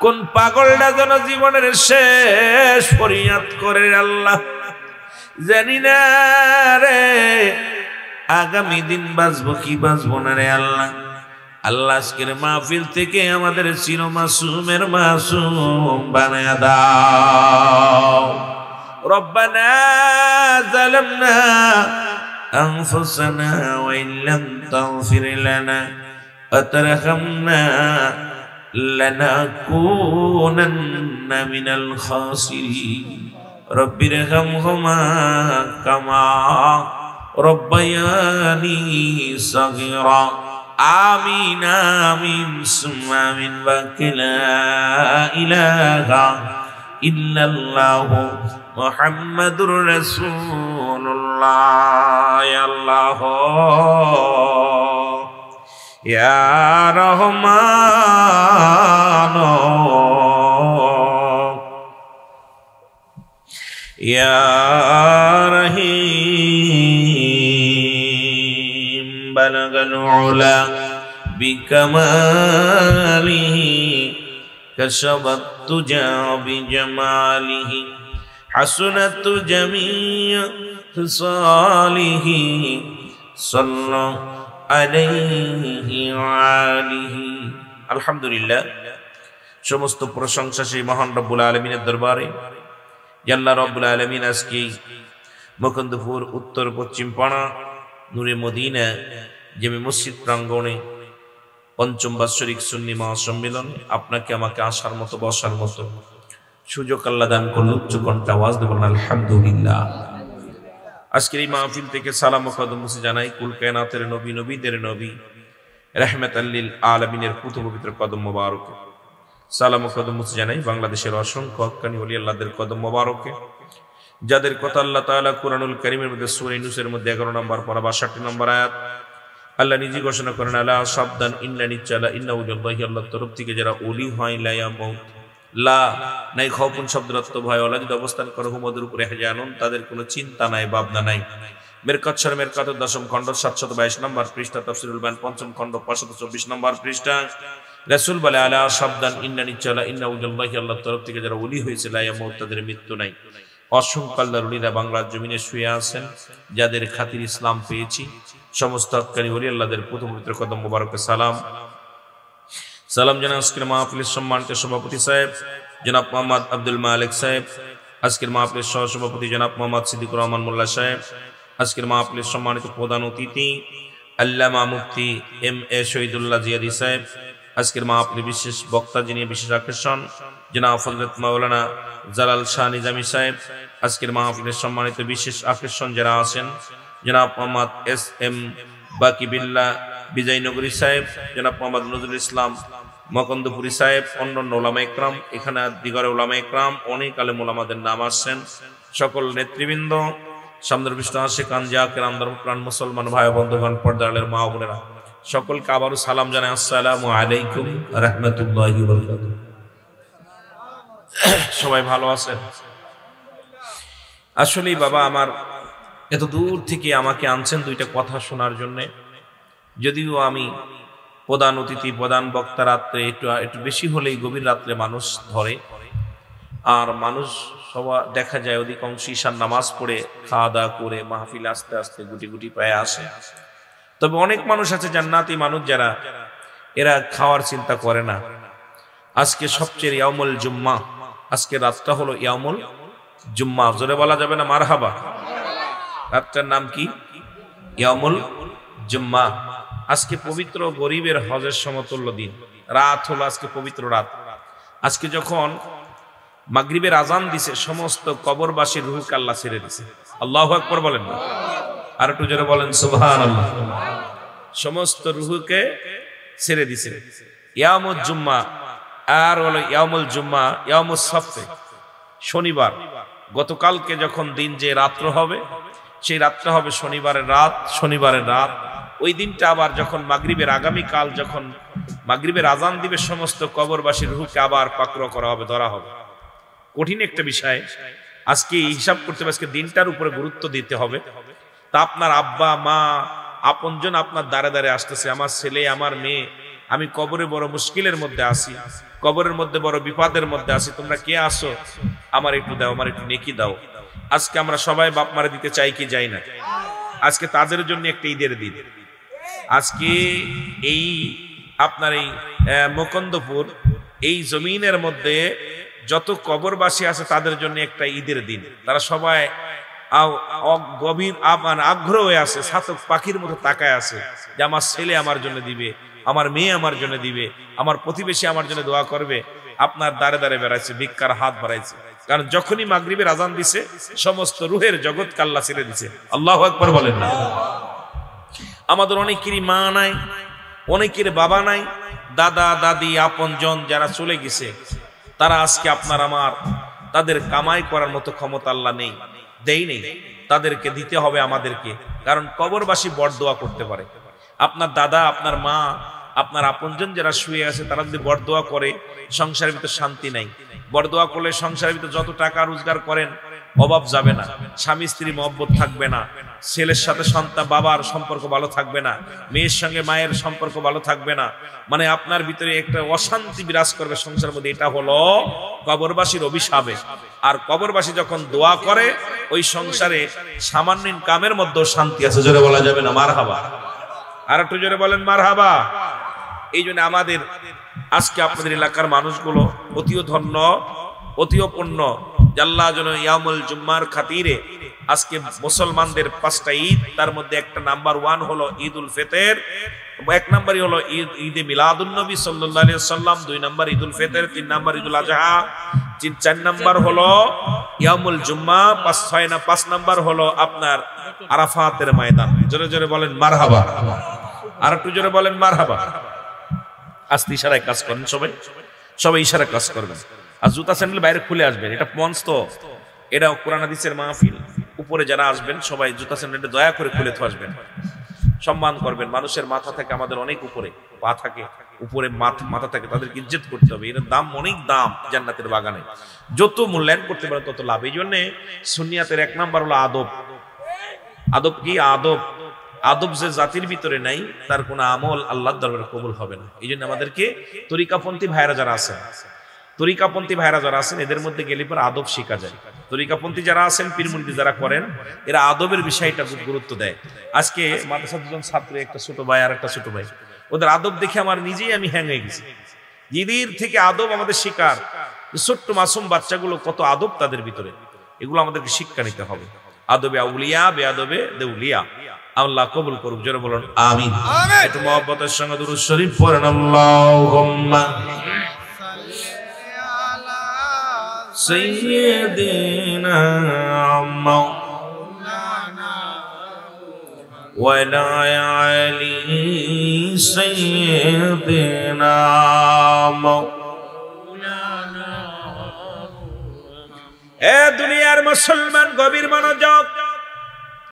কোন পাগলটা যেন জীবনের শেষ ফরিয়াদ করে আল্লাহ, জানি না রে আগামী দিন বাঁচবো কি বাঁচবো না রে আল্লাহ। আল্লাহ, আজকের মাহফিল থেকে আমাদের চির মাসুমের মাসুম বানায়া দাও। রব্বানা যালামনা আনফুসানা ওয়া ইল্লাম তাগফির লানা ওয়া তারহামনা লানাকুনান্না মিনাল খাসিরিন। রব্বিরহামহুমা কামা রব্বায়ানি সাগীরা। আমিন আমিন সুম্মা আমিন ওয়া লা ইলাহা ইল্লাল্লাহু মুহাম্মাদুর রাসূলুল্লাহ। ইয়া আল্লাহ ইয়া রহমান ইয়া রহিম বালাগাল উলা বিকামালিহি কাশাবাত তুজা বিজামালিহি হাসনাত জামিউ খিসালিহি সাল্লাল্লাহু আলাইহি ওয়া আলিহি। আলহামদুলিল্লাহ, সমস্ত প্রশংসা সেই মহান রব্বুল আলামিনের দরবারে। আল্লাহ রব্বুল আলামিন আজকে মুকুন্দপুর উত্তর পশ্চিম পাড়া নূরে মদিনা জামে মসজিদ প্রাঙ্গণে পঞ্চম বাৎসরিক সুন্নি মহাসম্মেলনে আপনাকে আমাকে আসার মতো বসার মতো সুযোগ আল্লাহ দান করল। উচ্চ কণ্ঠে আওয়াজ দেবেন আলহামদুলিল্লাহ। আজকের এই মাহফিল থেকে সালাম ও কদম মুছে জানাই কুল কায়নাতের নবী, নবীদের নবী, রাহমাতাল লিল আলামিনের পুত পবিত্র কদম মোবারকে। সালাম ও কদম মুছে জানাই বাংলাদেশের অসংখ্য হক্কানি ওলি আল্লাহদের কদম মোবারকে, যাদের কথা আল্লাহ তাআলা কুরআনুল কারীমের মধ্যে সূরা ইউনূসের মধ্যে 11 নম্বর পারা 62 নম্বর আয়াত আল্লাহ নিজে ঘোষণা করেন, আলা সাবধান ইন্না নিচ্চালা ইন্না উজুল্লাহি, আল্লাহর তরফ থেকে যারা ওলি হয় লা ইয়ামুত, লা নাই খাউফুন শব্দের অর্থ ভয়, ওলা যদি অবস্থান করে হুমদের উপরে জানুন তাদের কোনো চিন্তা নাই ভাবনা নাই। মেরকাত শর মেরকাতের 10ম খণ্ড 722 নম্বর পৃষ্ঠা, তাফসীরুল বায়ান 5ম খণ্ড 524 নম্বর পৃষ্ঠা। রাসূল বলে, আলা সাবধান ইন্না নিচ্চালা ইন্না উজুল্লাহি, আল্লাহর তরফ থেকে যারা ওলি হয়েছে লা ইয়ামুত, তাদের মৃত্যু নাই। অসংখ্য আল্লাহর ওলিরা বাংলার জমিনে শুয়ে আছেন, যাদের খাতির ইসলাম পেয়েছি। সমস্ত হক্কানি ওলি আল্লাহদের প্রথম পবিত্র কদম মোবারকে সালাম। সালাম জানান আজকের মাহফিলের সম্মানিত সভাপতি সাহেব জনাব মোহাম্মদ আব্দুল মালিক সাহেব, আজকের মাহফিলের সহ সভাপতি জনাব মোহাম্মদ সিদ্দিকুর রহমান মোল্লা সাহেব, আজকের মাহফিলের সম্মানিত প্রধান অতিথি আল্লামা মুফতি এম.এ. শহীদুল্লাহ জিয়াদি সাহেব, আজকের মাহফিলের বিশেষ বক্তা যিনি বিশেষ আকর্ষণ জনাব হযরত মাওলানা জালাল শাহ নিজামী সাহেব, আজকের মাহফিলের সম্মানিত বিশেষ আকর্ষণ যারা আছেন জনাব মোহাম্মদ এস.এম. বাকি বিল্লাহ বিজয়নগরী সাহেব, জনাব মোহাম্মদ নজরুল ইসলাম মকন্দপুরী সাহেব, অন্যান্য ওলামা ইকরাম, এখানে দিগরে ওলামা ইকরাম, অনেক আলেম ওলামাদের নাম আসছেন, সকল নেতৃবৃন্দ, সামনের পৃষ্ঠ আশিকান জাকিরান ধর্মপ্রাণ মুসলমান ভাই বন্ধুগণ, পর্দারের মা বোনেরা, সকলকে আবারও সালাম জানাই, আসসালামু আলাইকুম রাহমাতুল্লাহি ওয়া বারাকাতুহু। সবাই ভালো আছেন? আসলেই বাবা আমার এত দূর থেকে আমাকে আনছেন দুইটা কথা শোনার জন্য। যদিও আমি প্রধান অতিথি, প্রধান বক্তা, রাত্রে একটু বেশি হলেই গভীর রাত্রে মানুষ ধরে, আর মানুষ সবাই দেখা যায় অধিকাংশ ঈশার নামাজ পড়ে খাওয়া দাওয়া করে মাহফিল আস্তে আস্তে গুটি গুটি পায়ে আসে। তবে অনেক মানুষ আছে জান্নাতি মানুষ যারা, এরা খাওয়ার চিন্তা করে না। আজকে সবচেয়ে ইয়াউমুল জুম্মা, আজকে রাতটা হলো ইয়াউমুল জুম্মা। জোরে বলা যাবে না মারহাবা? রাতটার নাম কি? ইয়াউমুল জুম্মা। আজকে পবিত্র গরিবের হজের সমতুল্য দিন। রাত হলো আজকে পবিত্র রাত। আজকে যখন মাগরিবের আজান দিছে, সমস্ত কবরবাসীর রূহকে আল্লাহ ছেড়ে দিছে। আল্লাহু আকবার বলেন না? আর একটু জোরে বলেন সুবহানাল্লাহ। সমস্ত রূহকে ছেড়ে দিছে। ইয়ামুল জুম্মা আর হলো ইয়ামুল জুম্মা, ইয়ামুস সাবত, শনিবার। গতকালকে যখন দিন যে রাত্র হবে, সেই রাতটা হবে শনিবারের রাত। শনিবারের রাত ওই দিনটা আবার যখন মাগরিবের আগামীকাল যখন মাগরিবের আজান দিবে, সমস্ত কবরবাসীর রূহকে আবার পাকড়াও করা হবে, ধরা হবে। কঠিন একটা বিষয়। আজকে হিসাব করতে হবে, আজকে দিনটার উপরে গুরুত্ব দিতে হবে। তা আপনার আব্বা মা আপনজন আপনার দ্বারে দ্বারে আসতেছে, আমার ছেলে আমার মেয়ে, আমি কবরে বড় মুশকিলের মধ্যে আছি, কবরের মধ্যে বড় বিপদের মধ্যে আছি, তোমরা কে আসো, আমার একটু দাও, আমার একটু নেকি দাও। আজকে আমরা সবাই বাপ মারে দিতে চাই কি যাই না? আজকে তাদের জন্য একটা ঈদের দিন। আজকে এই আপনার এই মুকন্দপুর এই জমিনের মধ্যে যত কবরবাসী আছে তাদের জন্য একটা ঈদের দিন। তারা সবাই গভীর আগ্রহ হয়ে আছে, ছাতক পাখির মতো তাকায় আছে যে আমার ছেলে আমার জন্য দিবে, আমার মেয়ে আমার জন্য দিবে, আমার প্রতিবেশী আমার জন্য দোয়া করবে। আপনার দ্বারে দ্বারে বেড়াইছে, ভিক্ষার হাত বাড়াইছে। কারণ যখনই মাগরিবের আজান দিছে, সমস্ত রুহের জগৎকে আল্লাহ ছেড়ে দিছে। আল্লাহু আকবার বলেন না? আমাদের অনেকেরই মা নাই, অনেকের বাবা নাই, দাদা দাদি আপনজন যারা চলে গেছে, তারা আজকে আপনার আমার তাদের কামাই করার মতো ক্ষমতা আল্লাহ নেই, দেই নেই। তাদেরকে দিতে হবে আমাদেরকে, কারণ কবরবাসী বরদোয়া করতে পারে। আপনার দাদা, আপনার মা, আপনার আপনজন যারা শুয়ে আছে, তারা যদি বরদোয়া করে, সংসারের ভিতর শান্তি নাই। বরদোয়া করলে সংসারের ভিতর যত টাকা রোজগার করেন অভাব যাবে না, স্বামী স্ত্রী মহব্বত থাকবে না, ছেলের সাথে সন্তান বাবার সম্পর্ক ভালো থাকবে না, মেয়ের সঙ্গে মায়ের সম্পর্ক ভালো থাকবে না। মানে আপনার ভিতরে একটা অশান্তি বিরাজ করবে সংসারের মধ্যে। এটা হলো কবরবাসীর অভিশাপে। আর কবরবাসী যখন দোয়া করে, ওই সংসারে সামান্য ইনকামের মধ্যেও শান্তি আছে। জোরে বলা যাবে না মারহাবা? আর একটু জোরে বলেন মারহাবা। এই জন্য আমাদের আজকে আপনাদের এলাকার মানুষগুলো অতিও ধন্য, অতিও পুণ্য। আল্লাহ যেন ইয়ামুল জুম্মার খাতিরে আজকে মুসলমানদের 5টা ঈদ, তার মধ্যে একটা নাম্বার 1 হলো ঈদ উল ফিতর, 1 নম্বরই হলো ঈদে মিলাদুন নবী সাল্লাল্লাহু আলাইহি ওয়াসাল্লাম, 2 নম্বর ঈদ উল ফিতর, 3 নম্বর ঈদুল আজহা, 4 নম্বর হলো ইয়ামুল জুম্মা, 5 নম্বর হলো আপনার আরাফাতের ময়দান। জোরে জোরে বলেন মারহাবা। আর একটু জোরে বলেন মারহাবা। আস্তে ইশারায় কাজ করেন, সবাই ইশারায় কাজ করবেন। আর জুতা স্যান্ডেল বাইরে খুলে আসবেন। এটা মঞ্চ তো, এটা কোরআন হাদিসের মাহফিল। উপরে যারা আসবেন সবাই জুতা স্যান্ডেলটা দয়া করে খুলে তো আসবেন, সম্মান করবেন। মানুষের মাথা থেকে আমাদের অনেক উপরে, পা থাকে উপরে, মাথা থাকে, তাদেরকে ইজ্জত করতে হবে। এর দাম অনেক দাম জান্নাতের বাগানে। যত মূল্যায়ন করতে পারেন তত লাভ। এই জন্যে সুন্নিয়াতের 1 নাম্বার হলো আদব। আদব কি? আদব যে জাতির ভিতরে নাই, তার কোন আমল আল্লাহর দরবারে কবুল হবে না। এই জন্য আমাদেরকে তরিকাপন্থী ভাইরা যারা আছেন, এদের মধ্যে গেলে পর আদব শেখা যায়। তরিকাপন্থী যারা আছেন, পীরমুরিদি যারা করেন, এরা আদবের বিষয়টা খুব গুরুত্ব দেয়। আজকে মাদ্রাসার 2জন ছাত্র, একটা ছোট ভাই আর একটা ছোট ভাই, ওদের আদব দেখে আমার নিজেই আমি হ্যাং হয়ে গেছি। ঈদের থেকে আদব আমাদের শিকার। ছোট্ট মাসুম বাচ্চাগুলো কত আদব তাদের ভিতরে, এগুলো আমাদেরকে শিক্ষা নিতে হবে। আদবে আউলিয়া, বেআদবে দেউলিয়া। আল্লাহ কবুল করুক। জোরে বলুন আমিন। একটু মহব্বতের সঙ্গে দুরূদ শরীফ পড়েন। আল্লাহুম্মা সাইয়্যিদিনা মাওলানা ওয়া লা আলি সাইয়্যিদিনা মাওলানা। এ দুনিয়ার মুসলমান গভীর মনোযোগ।